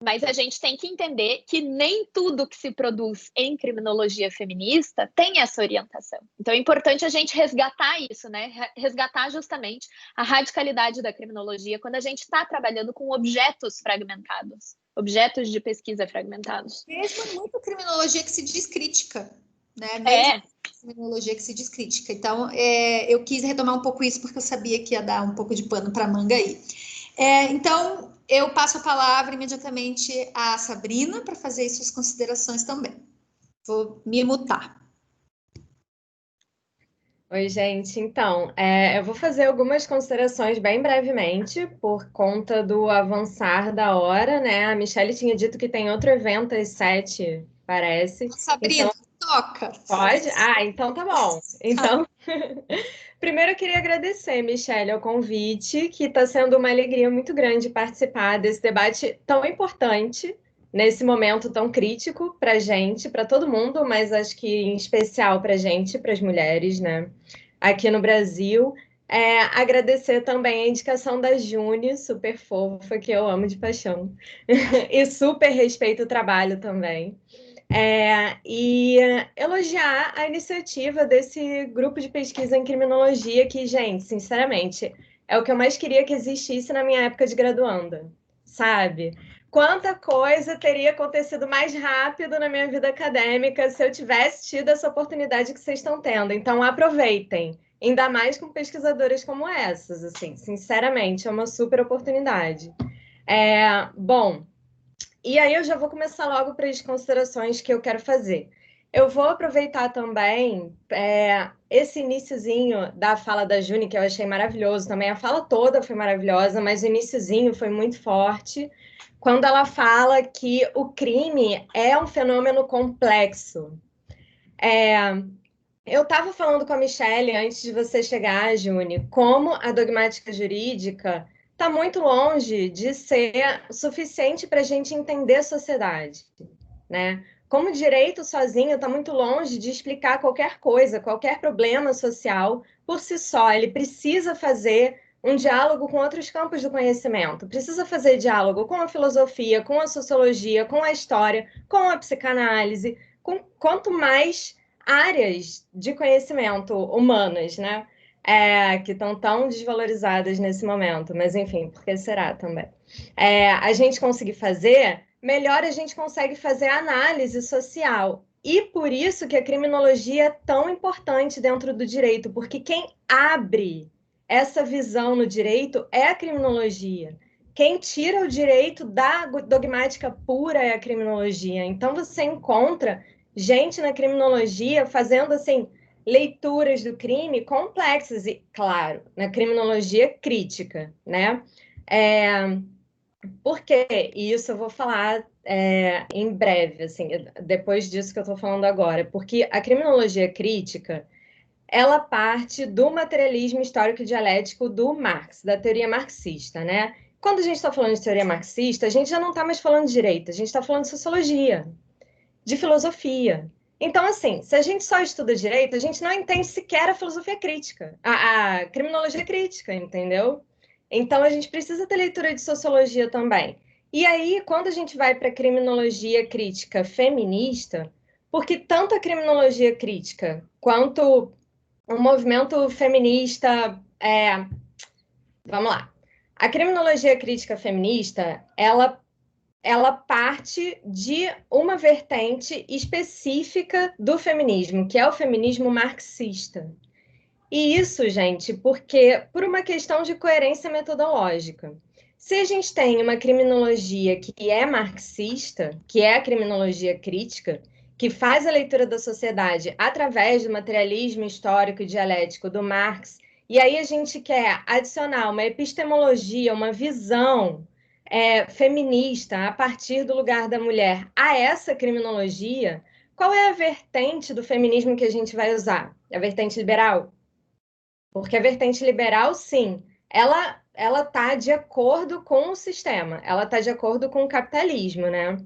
Mas a gente tem que entender que nem tudo que se produz em criminologia feminista tem essa orientação. Então é importante a gente resgatar isso, né? Resgatar justamente a radicalidade da criminologia quando a gente está trabalhando com objetos fragmentados, objetos de pesquisa fragmentados. Mesmo muita criminologia que se diz crítica, né? Criminologia que se diz crítica. Então, eu quis retomar um pouco isso porque eu sabia que ia dar um pouco de pano para manga aí. Então, eu passo a palavra imediatamente à Sabrina para fazer suas considerações também. Vou me mutar. Oi, gente. Então, eu vou fazer algumas considerações bem brevemente, por conta do avançar da hora, né? A Michelle tinha dito que tem outro evento às 7, parece. Sabrina, então, toca. Pode? Então tá bom. Então, primeiro eu queria agradecer, Michelle, o convite, que está sendo uma alegria muito grande participar desse debate tão importante, nesse momento tão crítico para a gente, para todo mundo, mas acho que em especial para a gente, para as mulheres, né? Aqui no Brasil. Agradecer também a indicação da Juni, super fofa, que eu amo de paixão. E super respeito o trabalho também. E elogiar a iniciativa desse grupo de pesquisa em criminologia que, gente, sinceramente, é o que eu mais queria que existisse na minha época de graduanda, sabe? Quanta coisa teria acontecido mais rápido na minha vida acadêmica se eu tivesse tido essa oportunidade que vocês estão tendo. Então, aproveitem, ainda mais com pesquisadoras como essas, assim, sinceramente, é uma super oportunidade. Bom, e aí eu já vou começar logo para as considerações que eu quero fazer. Eu vou aproveitar também esse iniciozinho da fala da Juni, que eu achei maravilhoso também. A fala toda foi maravilhosa, mas o iniciozinho foi muito forte, quando ela fala que o crime é um fenômeno complexo. Eu estava falando com a Michelle antes de você chegar, Juni, como a dogmática jurídica está muito longe de ser suficiente para a gente entender a sociedade, né? Como o direito sozinho está muito longe de explicar qualquer coisa, qualquer problema social por si só. Ele precisa fazer um diálogo com outros campos do conhecimento, precisa fazer diálogo com a filosofia, com a sociologia, com a história, com a psicanálise, com quanto mais áreas de conhecimento humanas, né? Que estão tão desvalorizadas nesse momento, mas enfim, por que será também? A gente conseguir fazer, melhor a gente consegue fazer análise social. E por isso que a criminologia é tão importante dentro do direito, porque quem abre essa visão no direito é a criminologia. Quem tira o direito da dogmática pura é a criminologia. Então você encontra gente na criminologia fazendo assim leituras do crime complexas e, claro, na criminologia crítica, né? Por quê? E isso eu vou falar em breve, assim, depois disso que eu estou falando agora, porque a criminologia crítica ela parte do materialismo histórico dialético do Marx, da teoria marxista, né? Quando a gente está falando de teoria marxista, a gente já não está mais falando de direito, a gente está falando de sociologia, de filosofia. Então, assim, se a gente só estuda direito, a gente não entende sequer a filosofia crítica, a criminologia crítica, entendeu? Então, a gente precisa ter leitura de sociologia também. E aí, quando a gente vai para a criminologia crítica feminista, porque tanto a criminologia crítica quanto o movimento feminista... Vamos lá. A criminologia crítica feminista, ela parte de uma vertente específica do feminismo, que é o feminismo marxista. E isso, gente, porque por uma questão de coerência metodológica. Se a gente tem uma criminologia que é marxista, que é a criminologia crítica, que faz a leitura da sociedade através do materialismo histórico e dialético do Marx, e aí a gente quer adicionar uma epistemologia, uma visão feminista a partir do lugar da mulher a essa criminologia, qual é a vertente do feminismo que a gente vai usar? A vertente liberal? Porque a vertente liberal, sim, ela está de acordo com o sistema, ela está de acordo com o capitalismo, né?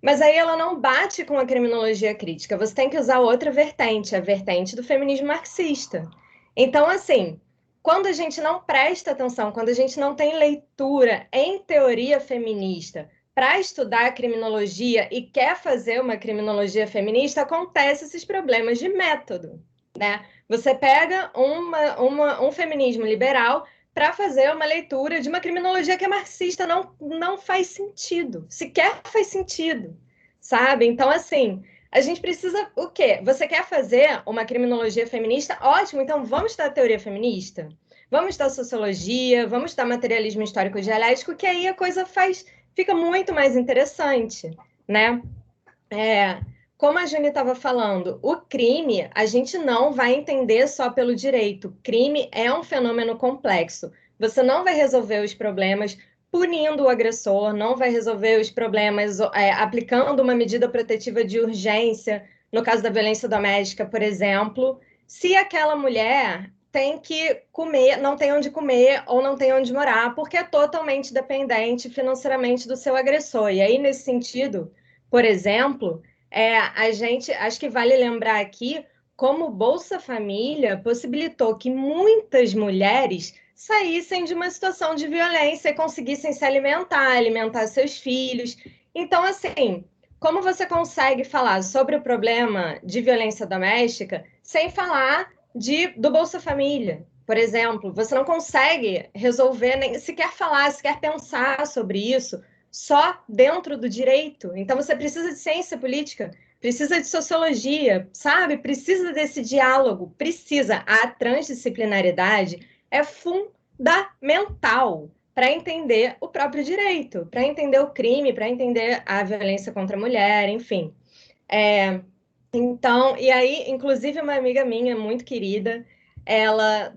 Mas aí ela não bate com a criminologia crítica. Você tem que usar outra vertente, a vertente do feminismo marxista. Então, assim, quando a gente não presta atenção, quando a gente não tem leitura em teoria feminista para estudar a criminologia e quer fazer uma criminologia feminista, acontecem esses problemas de método, né? Você pega um feminismo liberal para fazer uma leitura de uma criminologia que é marxista, não faz sentido, sequer faz sentido, sabe? Então, assim, a gente precisa o quê? Você quer fazer uma criminologia feminista? Ótimo, então vamos estudar teoria feminista? Vamos estudar sociologia, vamos estudar materialismo histórico dialético, que aí a coisa fica muito mais interessante, né? Como a Juni estava falando, o crime a gente não vai entender só pelo direito. Crime é um fenômeno complexo. Você não vai resolver os problemas punindo o agressor, não vai resolver os problemas aplicando uma medida protetiva de urgência, no caso da violência doméstica, por exemplo, se aquela mulher tem que comer, não tem onde comer ou não tem onde morar, porque é totalmente dependente financeiramente do seu agressor. E aí, nesse sentido, por exemplo, a gente, acho que vale lembrar aqui como o Bolsa Família possibilitou que muitas mulheres saíssem de uma situação de violência e conseguissem se alimentar seus filhos. Então, assim, como você consegue falar sobre o problema de violência doméstica sem falar do Bolsa Família? Por exemplo, você não consegue resolver, nem sequer falar, sequer pensar sobre isso só dentro do direito. Então, você precisa de ciência política, precisa de sociologia, sabe? Precisa desse diálogo, precisa. A transdisciplinaridade é fundamental para entender o próprio direito, para entender o crime, para entender a violência contra a mulher, enfim. Então, e aí, inclusive, uma amiga minha muito querida, ela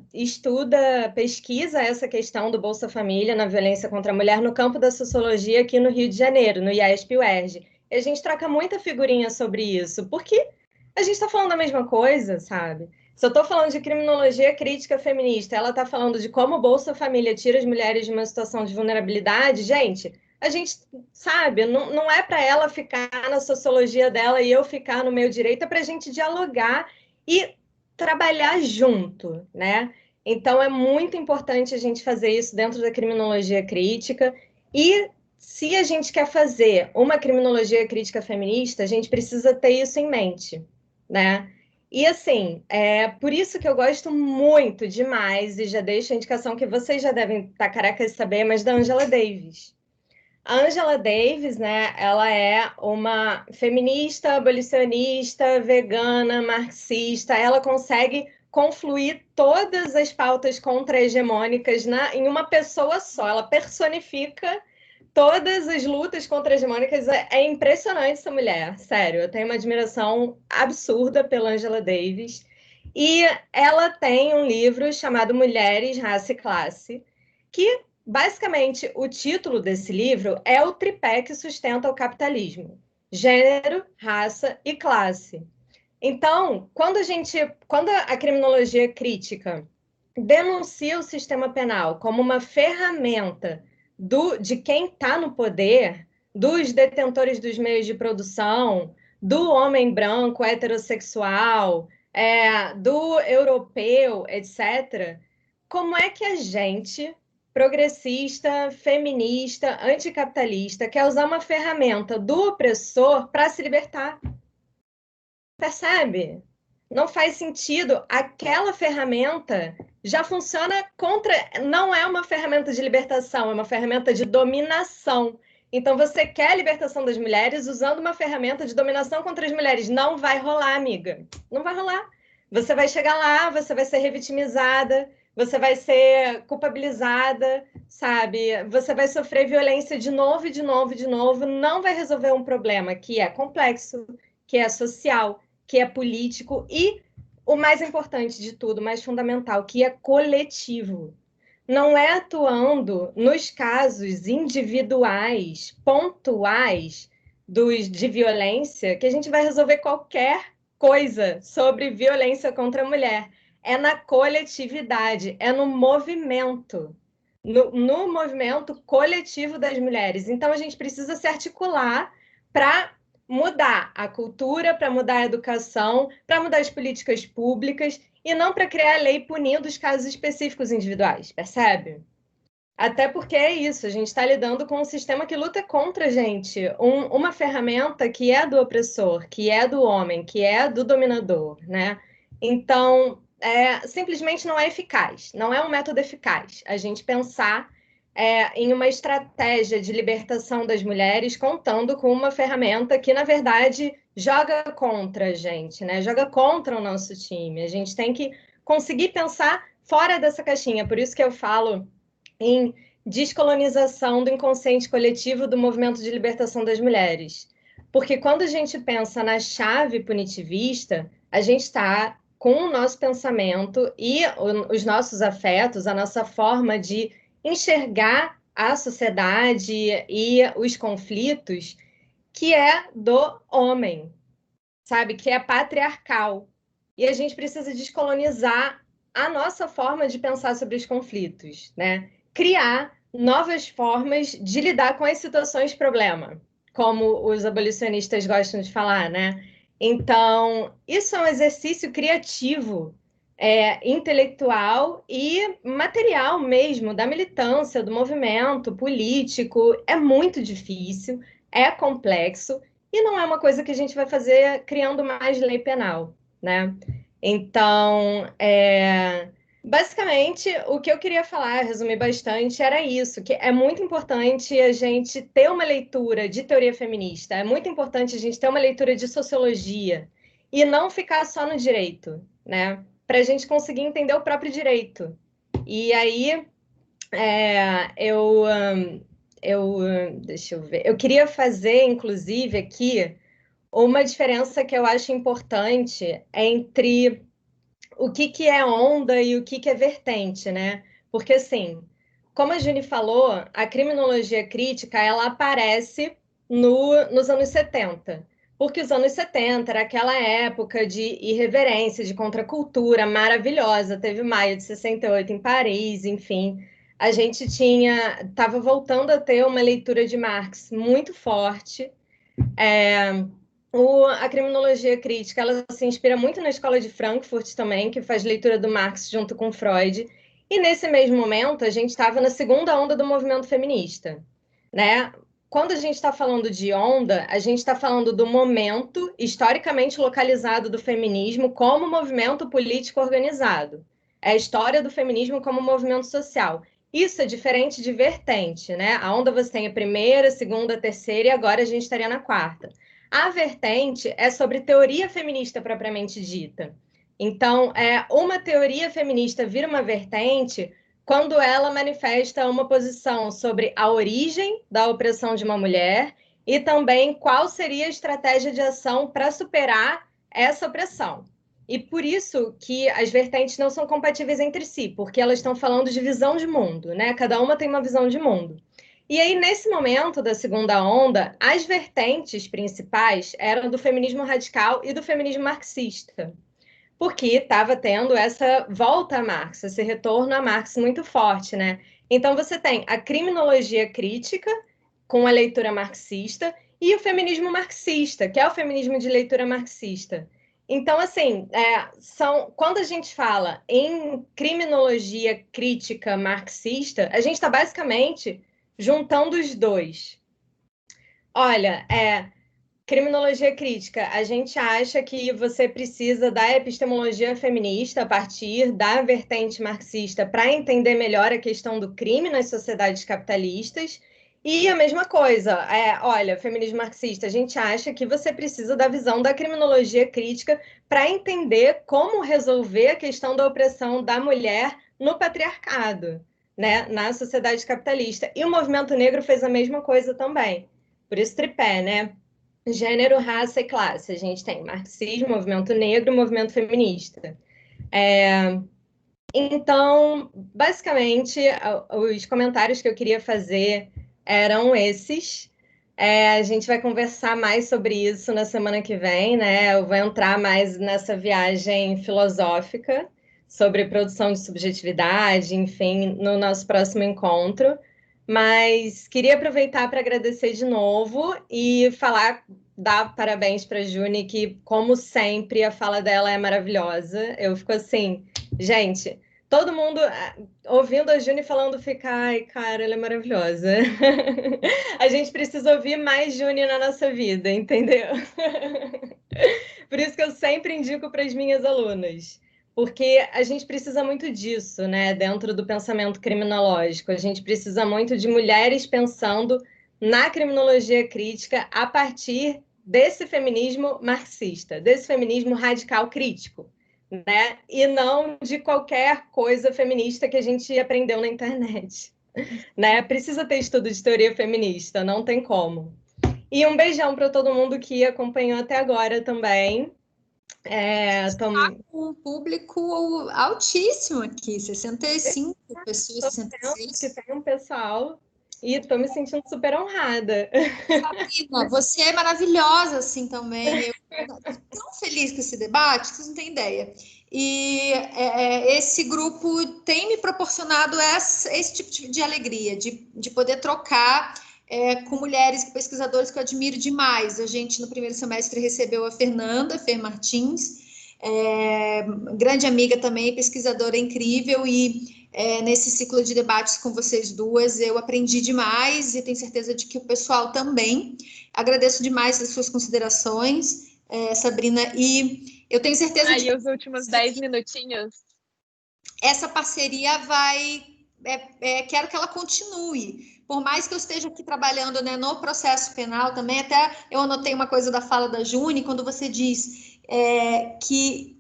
pesquisa essa questão do Bolsa Família na violência contra a mulher no campo da sociologia aqui no Rio de Janeiro, no IESP-UERJ. E a gente troca muita figurinha sobre isso, porque a gente está falando a mesma coisa, sabe? Se eu estou falando de criminologia crítica feminista, ela está falando de como o Bolsa Família tira as mulheres de uma situação de vulnerabilidade, gente, a gente sabe, não é para ela ficar na sociologia dela e eu ficar no meu direito, é para a gente dialogar e trabalhar junto, né? Então, é muito importante a gente fazer isso dentro da criminologia crítica. E se a gente quer fazer uma criminologia crítica feminista, a gente precisa ter isso em mente, né? E, assim, por isso que eu gosto muito demais, e já deixo a indicação que vocês já devem estar carecas de saber, mas da Angela Davis. A Angela Davis, né, ela é uma feminista, abolicionista, vegana, marxista. Ela consegue confluir todas as pautas contra-hegemônicas em uma pessoa só. Ela personifica todas as lutas contra-hegemônicas. É impressionante essa mulher, sério. Eu tenho uma admiração absurda pela Angela Davis. E ela tem um livro chamado Mulheres, Raça e Classe, que basicamente, o título desse livro é o tripé que sustenta o capitalismo: gênero, raça e classe. Então, quando a criminologia crítica denuncia o sistema penal como uma ferramenta de quem está no poder, dos detentores dos meios de produção, do homem branco heterossexual, do europeu, etc., como é que a gente, progressista, feminista, anticapitalista, quer usar uma ferramenta do opressor para se libertar? Percebe? Não faz sentido. Aquela ferramenta já funciona não é uma ferramenta de libertação, é uma ferramenta de dominação. Então, você quer a libertação das mulheres usando uma ferramenta de dominação contra as mulheres. Não vai rolar, amiga. Não vai rolar. Você vai chegar lá, você vai ser revitimizada, você vai ser culpabilizada, sabe? Você vai sofrer violência de novo, de novo, de novo. Não vai resolver um problema que é complexo, que é social, que é político e, o mais importante de tudo, o mais fundamental, que é coletivo. Não é atuando nos casos individuais, pontuais de violência que a gente vai resolver qualquer coisa sobre violência contra a mulher. É na coletividade, é no movimento, no movimento coletivo das mulheres. Então, a gente precisa se articular para mudar a cultura, para mudar a educação, para mudar as políticas públicas e não para criar lei punindo os casos específicos individuais, percebe? Até porque é isso, a gente está lidando com um sistema que luta contra a gente, uma ferramenta que é do opressor, que é do homem, que é do dominador, né? Então, simplesmente não é eficaz, não é um método eficaz a gente pensar em uma estratégia de libertação das mulheres contando com uma ferramenta que, na verdade, joga contra a gente, né? Joga contra o nosso time. A gente tem que conseguir pensar fora dessa caixinha. Por isso que eu falo em descolonização do inconsciente coletivo do movimento de libertação das mulheres. Porque quando a gente pensa na chave punitivista, a gente está com o nosso pensamento e os nossos afetos, a nossa forma de enxergar a sociedade e os conflitos, que é do homem, sabe? Que é patriarcal. E a gente precisa descolonizar a nossa forma de pensar sobre os conflitos, né? Criar novas formas de lidar com as situações problema, como os abolicionistas gostam de falar, né? Então, isso é um exercício criativo, intelectual e material mesmo, da militância, do movimento político. É muito difícil, é complexo, e não é uma coisa que a gente vai fazer criando mais lei penal, né? Então, basicamente, o que eu queria falar, resumir bastante, era isso, que é muito importante a gente ter uma leitura de teoria feminista, é muito importante a gente ter uma leitura de sociologia e não ficar só no direito, né? Para a gente conseguir entender o próprio direito. E aí, deixa eu ver, eu queria fazer, inclusive, aqui uma diferença que eu acho importante entre o que é onda e o que é vertente, né? Porque, assim, como a Juni falou, a criminologia crítica, ela aparece nos anos 70, porque os anos 70 era aquela época de irreverência, de contracultura maravilhosa, teve Maio de 68 em Paris, enfim, a gente estava voltando a ter uma leitura de Marx muito forte, a criminologia crítica, ela se inspira muito na escola de Frankfurt também, que faz leitura do Marx junto com Freud. E nesse mesmo momento, a gente estava na segunda onda do movimento feminista, né? Quando a gente está falando de onda, a gente está falando do momento historicamente localizado do feminismo como movimento político organizado. É a história do feminismo como movimento social. Isso é diferente de vertente, né? A onda você tem a primeira, segunda, terceira e agora a gente estaria na quarta. A vertente é sobre teoria feminista propriamente dita. Então, uma teoria feminista vira uma vertente quando ela manifesta uma posição sobre a origem da opressão de uma mulher e também qual seria a estratégia de ação para superar essa opressão. E por isso que as vertentes não são compatíveis entre si, porque elas estão falando de visão de mundo, né? Cada uma tem uma visão de mundo. E aí, nesse momento da segunda onda, as vertentes principais eram do feminismo radical e do feminismo marxista, porque estava tendo essa volta a Marx, esse retorno a Marx muito forte, né? Então, você tem a criminologia crítica, com a leitura marxista, e o feminismo marxista, que é o feminismo de leitura marxista. Então, assim, quando a gente fala em criminologia crítica marxista, a gente está basicamente juntando os dois. Olha, criminologia crítica, a gente acha que você precisa da epistemologia feminista a partir da vertente marxista para entender melhor a questão do crime nas sociedades capitalistas. E a mesma coisa, olha, feminismo marxista, a gente acha que você precisa da visão da criminologia crítica para entender como resolver a questão da opressão da mulher no patriarcado, né, na sociedade capitalista. E o movimento negro fez a mesma coisa também. Por isso tripé, né? gênero, raça e classe. A gente tem marxismo, movimento negro, movimento feminista. Então, basicamente, os comentários que eu queria fazer eram esses. A gente vai conversar mais sobre isso na semana que vem, né? Eu vou entrar mais nessa viagem filosófica sobre produção de subjetividade, enfim, no nosso próximo encontro. Mas queria aproveitar para agradecer de novo e dar parabéns para a Juni, que, como sempre, a fala dela é maravilhosa. Eu fico assim, gente, todo mundo ouvindo a Juni falando fica, ai, cara, ela é maravilhosa. A gente precisa ouvir mais Juni na nossa vida, entendeu? Por isso que eu sempre indico para as minhas alunas. Porque a gente precisa muito disso, né? Dentro do pensamento criminológico. A gente precisa muito de mulheres pensando na criminologia crítica a partir desse feminismo marxista, desse feminismo radical crítico, né? E não de qualquer coisa feminista que a gente aprendeu na internet, né? Precisa ter estudo de teoria feminista, não tem como. E um beijão para todo mundo que acompanhou até agora também. Um público altíssimo aqui, 65 pessoas, 66. Que tem um pessoal e estou me sentindo super honrada. Sabrina, você é maravilhosa assim também. Eu estou tão feliz com esse debate que vocês não têm ideia. E esse grupo tem me proporcionado esse tipo de alegria, de poder trocar com mulheres, pesquisadores que eu admiro demais. A gente, no primeiro semestre, recebeu a Fernanda Fer Martins, grande amiga também, pesquisadora incrível, e nesse ciclo de debates com vocês duas eu aprendi demais e tenho certeza de que o pessoal também. Agradeço demais as suas considerações, Sabrina, e eu tenho certeza de que os últimos 10 minutinhos. Essa parceria quero que ela continue. Por mais que eu esteja aqui trabalhando, né, no processo penal também, até eu anotei uma coisa da fala da Juni, quando você diz que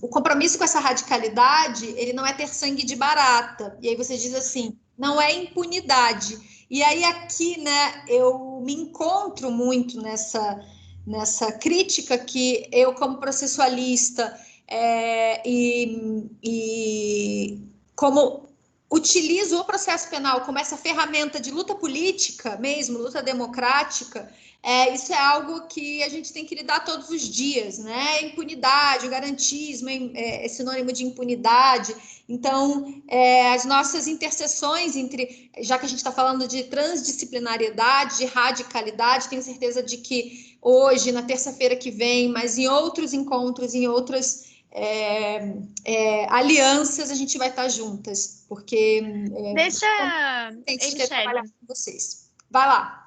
o compromisso com essa radicalidade, ele não é ter sangue de barata. E aí você diz assim, não é impunidade. E aí aqui, né, eu me encontro muito nessa crítica que eu, como processualista, e como utilizo o processo penal como essa ferramenta de luta política mesmo, luta democrática, isso é algo que a gente tem que lidar todos os dias, né? Impunidade, o garantismo é sinônimo de impunidade. Então, as nossas interseções entre, já que a gente está falando de transdisciplinariedade, de radicalidade, tenho certeza de que hoje, na terça-feira que vem, mas em outros encontros, em outras alianças, a gente vai estar juntas, porque Deixa, trabalhar com vocês. Vai lá.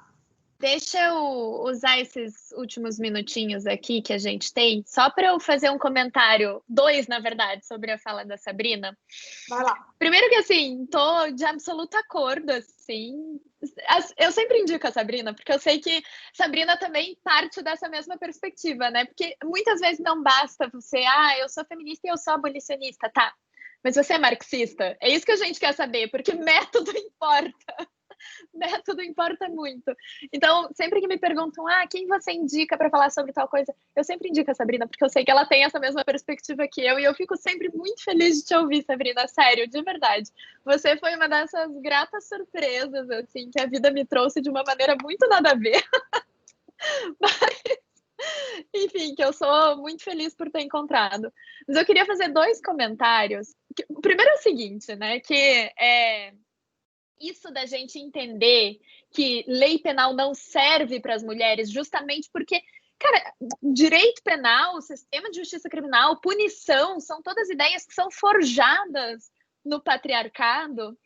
Deixa eu usar esses últimos minutinhos aqui que a gente tem, só para eu fazer um comentário, 2, na verdade, sobre a fala da Sabrina. Vai lá. Primeiro que, assim, tô de absoluto acordo, assim. Eu sempre indico a Sabrina, porque eu sei que Sabrina também parte dessa mesma perspectiva, né? Porque muitas vezes não basta você, eu sou feminista e eu sou abolicionista, tá? Mas você é marxista? É isso que a gente quer saber, porque método importa. Método importa muito. Então, sempre que me perguntam, quem você indica para falar sobre tal coisa, eu sempre indico a Sabrina, porque eu sei que ela tem essa mesma perspectiva que eu, e eu fico sempre muito feliz de te ouvir, Sabrina, sério, de verdade. Você foi uma dessas gratas surpresas, assim, que a vida me trouxe de uma maneira muito nada a ver. Mas, enfim, que eu sou muito feliz por ter encontrado. Mas eu queria fazer 2 comentários. O primeiro é o seguinte, né, que isso da gente entender que lei penal não serve para as mulheres justamente porque, cara, direito penal, sistema de justiça criminal, punição, são todas ideias que são forjadas no patriarcado.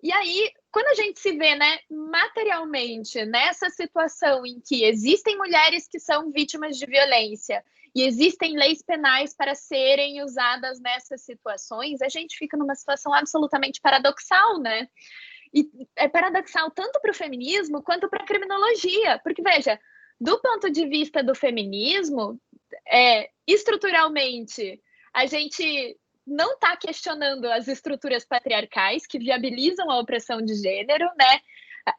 E aí, quando a gente se vê, né, materialmente nessa situação em que existem mulheres que são vítimas de violência e existem leis penais para serem usadas nessas situações, a gente fica numa situação absolutamente paradoxal, né? E é paradoxal tanto para o feminismo quanto para a criminologia, porque, veja, do ponto de vista do feminismo, estruturalmente, a gente não está questionando as estruturas patriarcais que viabilizam a opressão de gênero, né?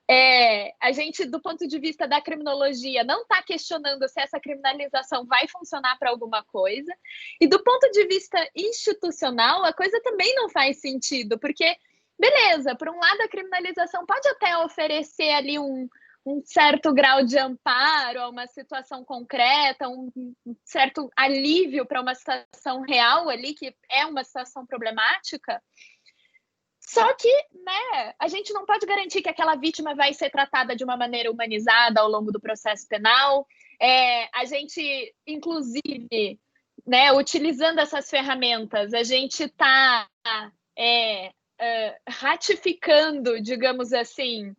a gente, do ponto de vista da criminologia, não está questionando se essa criminalização vai funcionar para alguma coisa. E do ponto de vista institucional, a coisa também não faz sentido, porque, beleza, por um lado, a criminalização pode até oferecer ali um certo grau de amparo a uma situação concreta, um certo alívio para uma situação real ali, que é uma situação problemática. Só que, né, a gente não pode garantir que aquela vítima vai ser tratada de uma maneira humanizada ao longo do processo penal. A gente, inclusive, né, utilizando essas ferramentas, a gente está ratificando, digamos assim,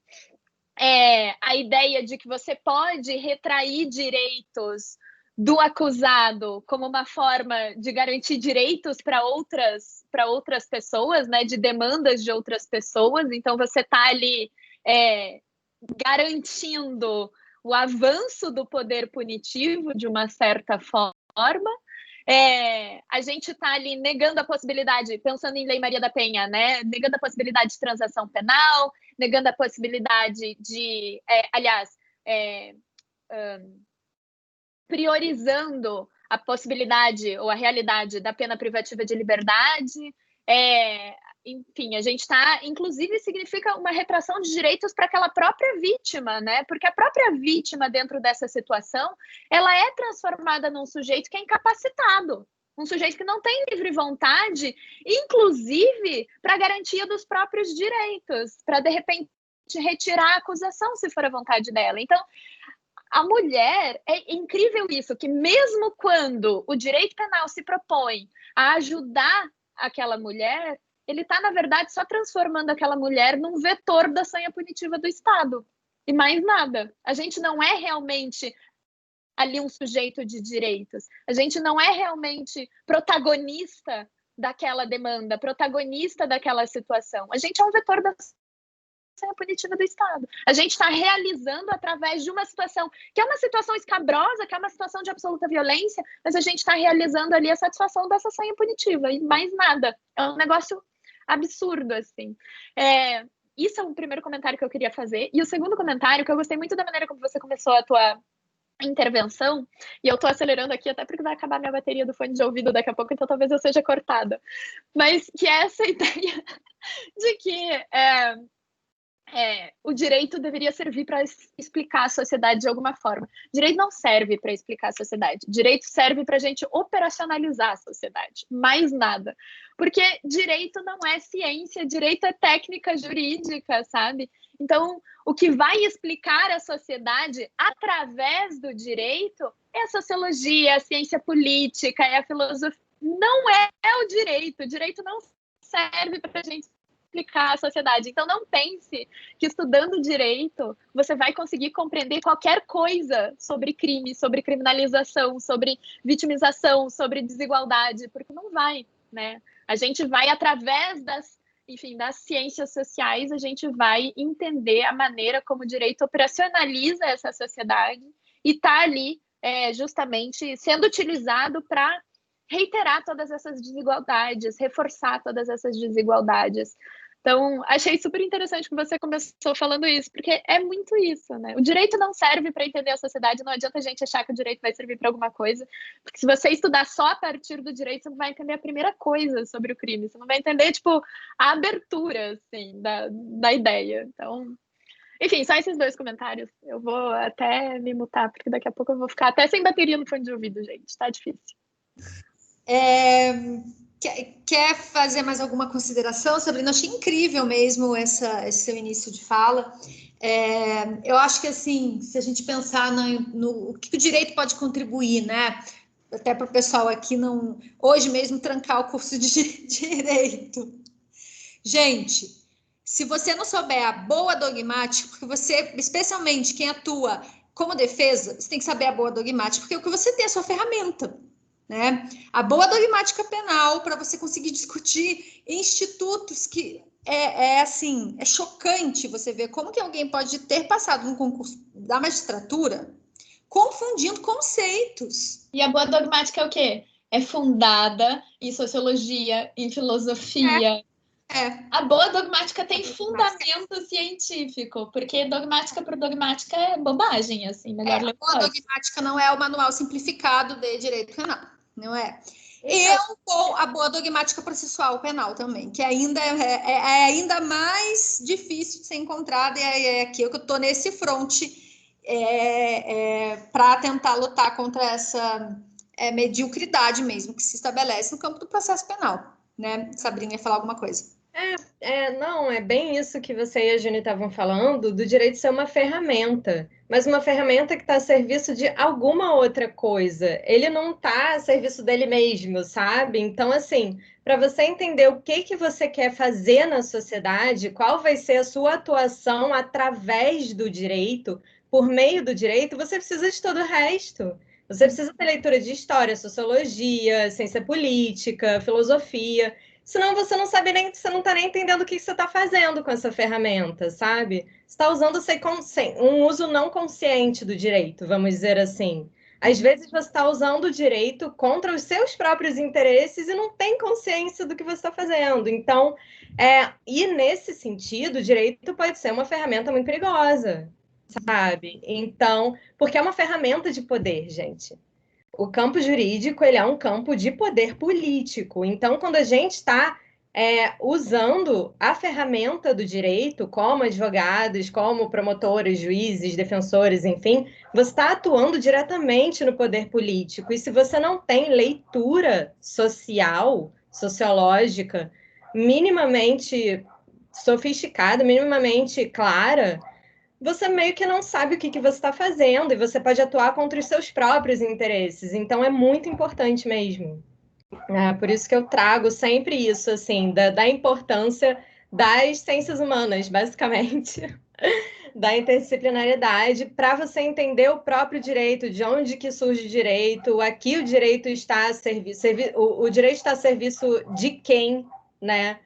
a ideia de que você pode retrair direitos do acusado como uma forma de garantir direitos para outras pessoas, né, de demandas de outras pessoas. Então, você está ali garantindo o avanço do poder punitivo de uma certa forma. A gente está ali negando a possibilidade, pensando em Lei Maria da Penha, né, negando a possibilidade de transação penal, negando a possibilidade de, priorizando a possibilidade ou a realidade da pena privativa de liberdade. Enfim, a gente está, inclusive, significa uma retração de direitos para aquela própria vítima, né? Porque a própria vítima, dentro dessa situação, ela é transformada num sujeito que é incapacitado, um sujeito que não tem livre vontade, inclusive para garantia dos próprios direitos, para, de repente, retirar a acusação, se for a vontade dela. Então, a mulher, é incrível isso, que mesmo quando o direito penal se propõe a ajudar aquela mulher, ele está, na verdade, só transformando aquela mulher num vetor da sanha punitiva do Estado. E mais nada. A gente não é realmente ali um sujeito de direitos. A gente não é realmente protagonista daquela demanda, protagonista daquela situação. A gente é um vetor da sanha punitiva do Estado. A gente está realizando através de uma situação que é uma situação escabrosa, que é uma situação de absoluta violência, mas a gente está realizando ali a satisfação dessa sanha punitiva e mais nada. É um negócio absurdo, assim. Isso é o primeiro comentário que eu queria fazer. E o segundo comentário, que eu gostei muito da maneira como você começou a tua intervenção, e eu estou acelerando aqui até porque vai acabar minha bateria do fone de ouvido daqui a pouco, então talvez eu seja cortada. Mas que é essa ideia de que o direito deveria servir para explicar a sociedade de alguma forma. Direito não serve para explicar a sociedade. Direito serve para a gente operacionalizar a sociedade. Mais nada. Porque direito não é ciência, direito é técnica jurídica, sabe? Então, o que vai explicar a sociedade através do direito é a sociologia, a ciência política, é a filosofia. Não é o direito. O direito não serve para a gente explicar a sociedade. Então, não pense que estudando direito você vai conseguir compreender qualquer coisa sobre crime, sobre criminalização, sobre vitimização, sobre desigualdade, porque não vai, né? A gente vai, através das ciências sociais, a gente vai entender a maneira como o direito operacionaliza essa sociedade e está ali justamente sendo utilizado para reiterar todas essas desigualdades, reforçar todas essas desigualdades. Então, achei super interessante que você começou falando isso, porque é muito isso, né? O direito não serve para entender a sociedade, não adianta a gente achar que o direito vai servir para alguma coisa, porque se você estudar só a partir do direito, você não vai entender a primeira coisa sobre o crime, você não vai entender, tipo, a abertura, assim, da ideia. Então, enfim, só esses dois comentários. Eu vou até me mutar, porque daqui a pouco eu vou ficar até sem bateria no fone de ouvido, gente, tá difícil. Quer fazer mais alguma consideração, Sabrina? Achei incrível mesmo esse seu início de fala. Eu acho que, assim, se a gente pensar no que o direito pode contribuir, né? Até para o pessoal aqui não... Hoje mesmo trancar o curso de direito. Gente, se você não souber a boa dogmática, porque você, especialmente quem atua como defesa, você tem que saber a boa dogmática, porque o que você tem é a sua ferramenta. Né? A boa dogmática penal para você conseguir discutir institutos que assim, é chocante você ver como que alguém pode ter passado num concurso da magistratura confundindo conceitos. E a boa dogmática é o quê? É fundada em sociologia, em filosofia, A boa dogmática tem fundamento científico, porque dogmática por dogmática é bobagem, assim, melhor ler. A boa dogmática não é o manual simplificado de direito penal, não é? E a boa dogmática processual penal também, que ainda é ainda mais difícil de ser encontrada, e é aqui que eu estou nesse fronte para tentar lutar contra essa mediocridade mesmo que se estabelece no campo do processo penal, né? Sabrina ia falar alguma coisa. Não, é bem isso que você e a Juni estavam falando, do direito ser uma ferramenta, mas uma ferramenta que está a serviço de alguma outra coisa. Ele não está a serviço dele mesmo, sabe? Então, assim, para você entender o que você quer fazer na sociedade, qual vai ser a sua atuação através do direito, por meio do direito, você precisa de todo o resto. Você precisa ter leitura de história, sociologia, ciência política, filosofia. Senão você não sabe nem, você não está nem entendendo o que você está fazendo com essa ferramenta, sabe? Você está usando um uso não consciente do direito, vamos dizer assim. Às vezes você está usando o direito contra os seus próprios interesses e não tem consciência do que você está fazendo. Então, e nesse sentido, o direito pode ser uma ferramenta muito perigosa, sabe? Então, porque é uma ferramenta de poder, gente. O campo jurídico, ele é um campo de poder político. Então, quando a gente está usando a ferramenta do direito, como advogados, como promotores, juízes, defensores, enfim, você está atuando diretamente no poder político. E se você não tem leitura social, sociológica, minimamente sofisticada, minimamente clara, você meio que não sabe o que você está fazendo e você pode atuar contra os seus próprios interesses. Então, é muito importante mesmo. Por isso que eu trago sempre isso, assim, da importância das ciências humanas, basicamente, da interdisciplinariedade, para você entender o próprio direito, de onde que surge o direito, aqui o direito está a serviço, o direito está a serviço de quem, né?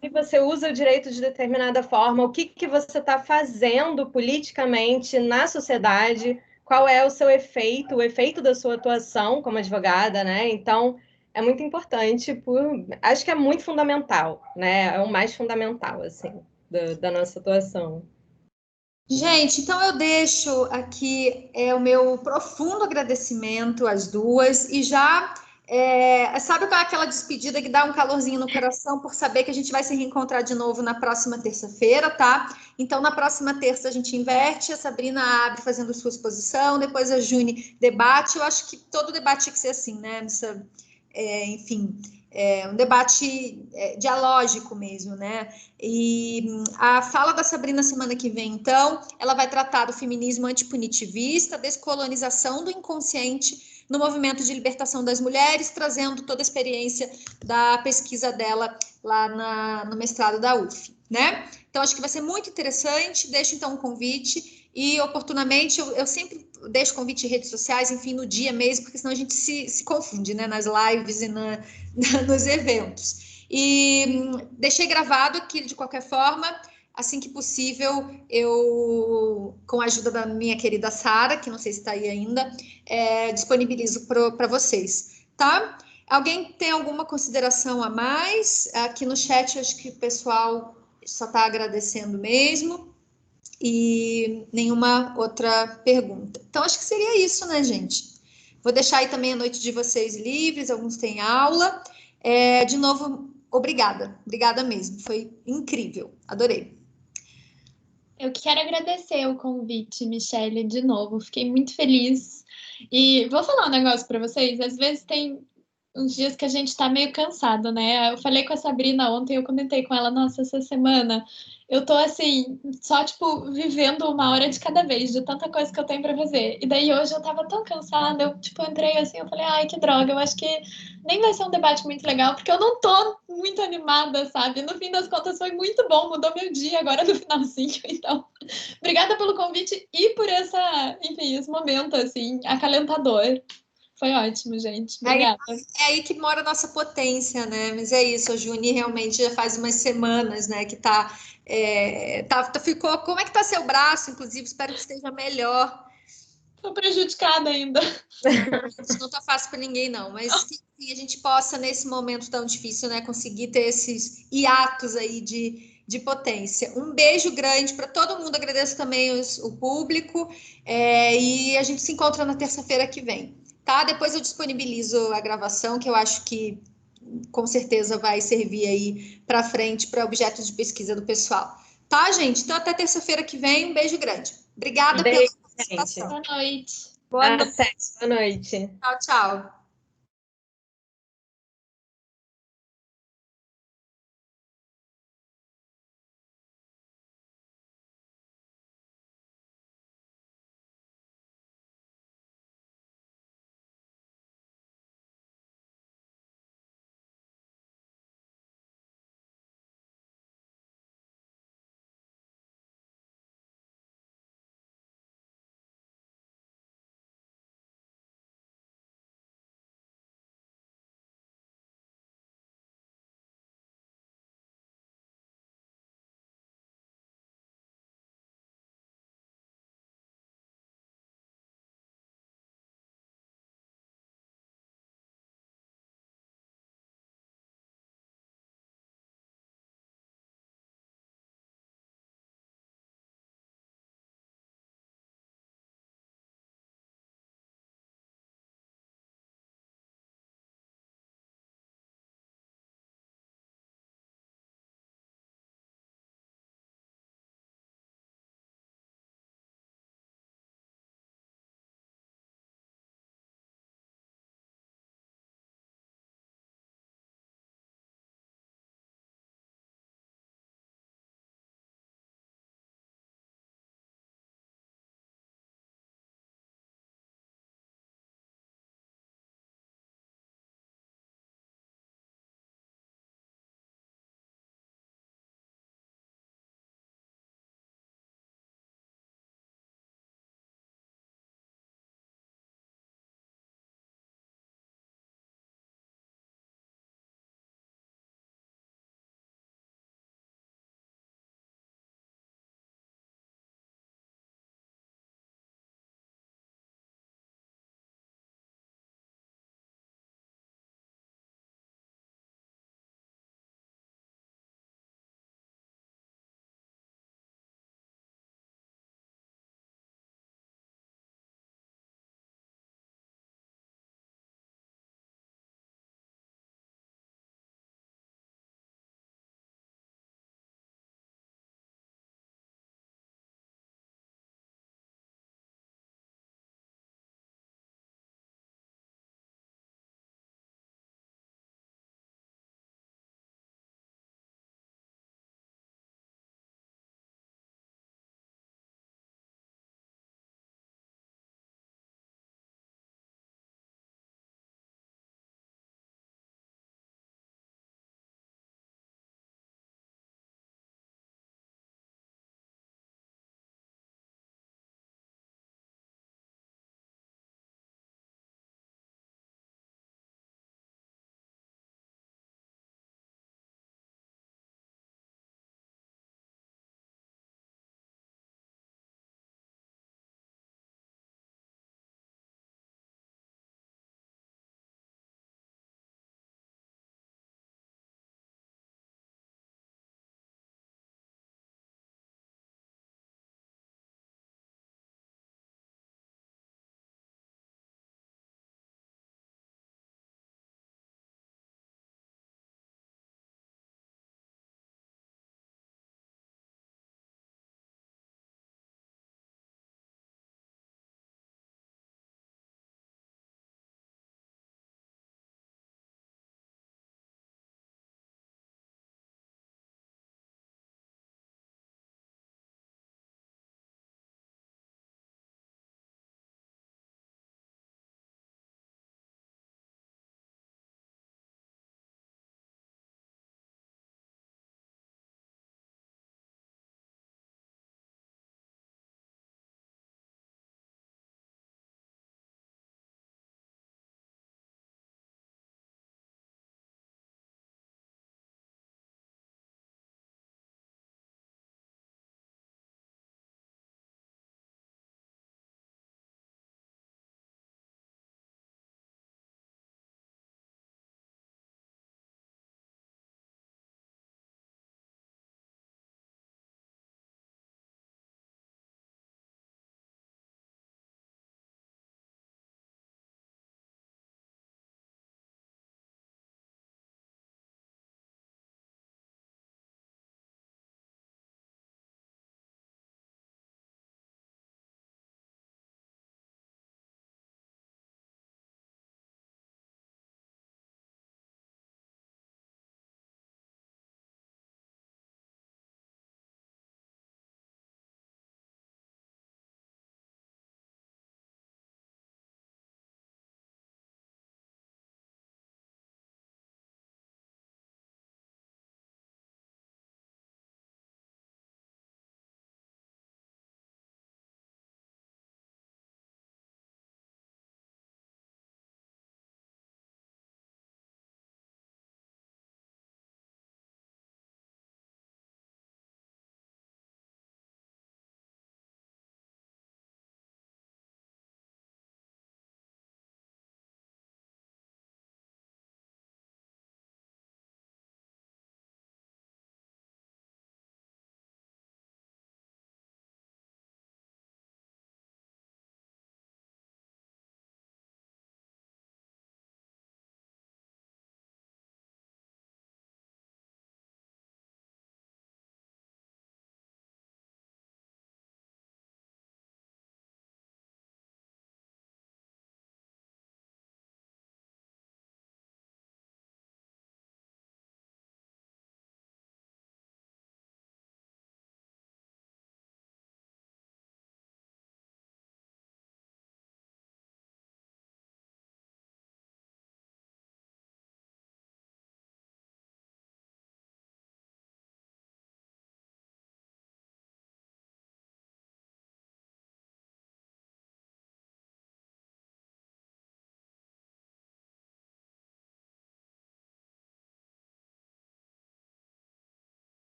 Se você usa o direito de determinada forma, o que você está fazendo politicamente na sociedade, qual é o seu efeito, o efeito da sua atuação como advogada, né? Então, é muito importante, acho que é muito fundamental, né? É o mais fundamental, assim, da nossa atuação. Gente, então eu deixo aqui o meu profundo agradecimento às duas e já sabe qual é aquela despedida que dá um calorzinho no coração por saber que a gente vai se reencontrar de novo na próxima terça-feira, tá? Então, na próxima terça a gente inverte, a Sabrina abre fazendo sua exposição, depois a Juni debate. Eu acho que todo debate tinha que ser assim, né? Enfim, um debate dialógico mesmo, né? E a fala da Sabrina semana que vem, então, ela vai tratar do feminismo antipunitivista, descolonização do inconsciente no movimento de libertação das mulheres, trazendo toda a experiência da pesquisa dela lá no mestrado da UF, né? Então, acho que vai ser muito interessante. Deixo, então, um convite e, oportunamente, eu sempre deixo convite em redes sociais, enfim, no dia mesmo, porque senão a gente se confunde, né? Nas lives e nos eventos. E deixei gravado aqui, de qualquer forma, assim que possível, eu, com a ajuda da minha querida Sara, que não sei se está aí ainda, disponibilizo para vocês, tá? Alguém tem alguma consideração a mais? Aqui no chat, acho que o pessoal só está agradecendo mesmo. E nenhuma outra pergunta. Então, acho que seria isso, né, gente? Vou deixar aí também a noite de vocês livres, alguns têm aula. De novo, obrigada. Obrigada mesmo. Foi incrível. Adorei. Eu quero agradecer o convite, Michele, de novo. Fiquei muito feliz. E vou falar um negócio para vocês. Às vezes tem uns dias que a gente tá meio cansado, né? Eu falei com a Sabrina ontem, eu comentei com ela, nossa, essa semana eu tô assim, só tipo, vivendo uma hora de cada vez, de tanta coisa que eu tenho pra fazer. E daí hoje eu tava tão cansada, eu tipo, entrei assim, eu falei, ai, que droga, eu acho que nem vai ser um debate muito legal, porque eu não tô muito animada, sabe? No fim das contas foi muito bom, mudou meu dia agora no finalzinho, então. Obrigada pelo convite e por enfim, esse momento, assim, acalentador. Foi ótimo, gente. Obrigada. É aí que mora a nossa potência, né? Mas é isso, a Juni realmente já faz umas semanas, né, que ficou... Como é que tá seu braço, inclusive? Espero que esteja melhor. Tô prejudicada ainda. Isso não tá fácil para ninguém, não. Mas que a gente possa, nesse momento tão difícil, né, conseguir ter esses hiatos aí de potência. Um beijo grande para todo mundo. Agradeço também o público. E a gente se encontra na terça-feira que vem. Tá? Depois eu disponibilizo a gravação, que eu acho que com certeza vai servir aí para frente para objetos de pesquisa do pessoal. Tá, gente? Então, até terça-feira que vem. Um beijo grande. Obrigada pela participação. Boa noite. Boa noite. Até, boa noite. Tchau, tchau.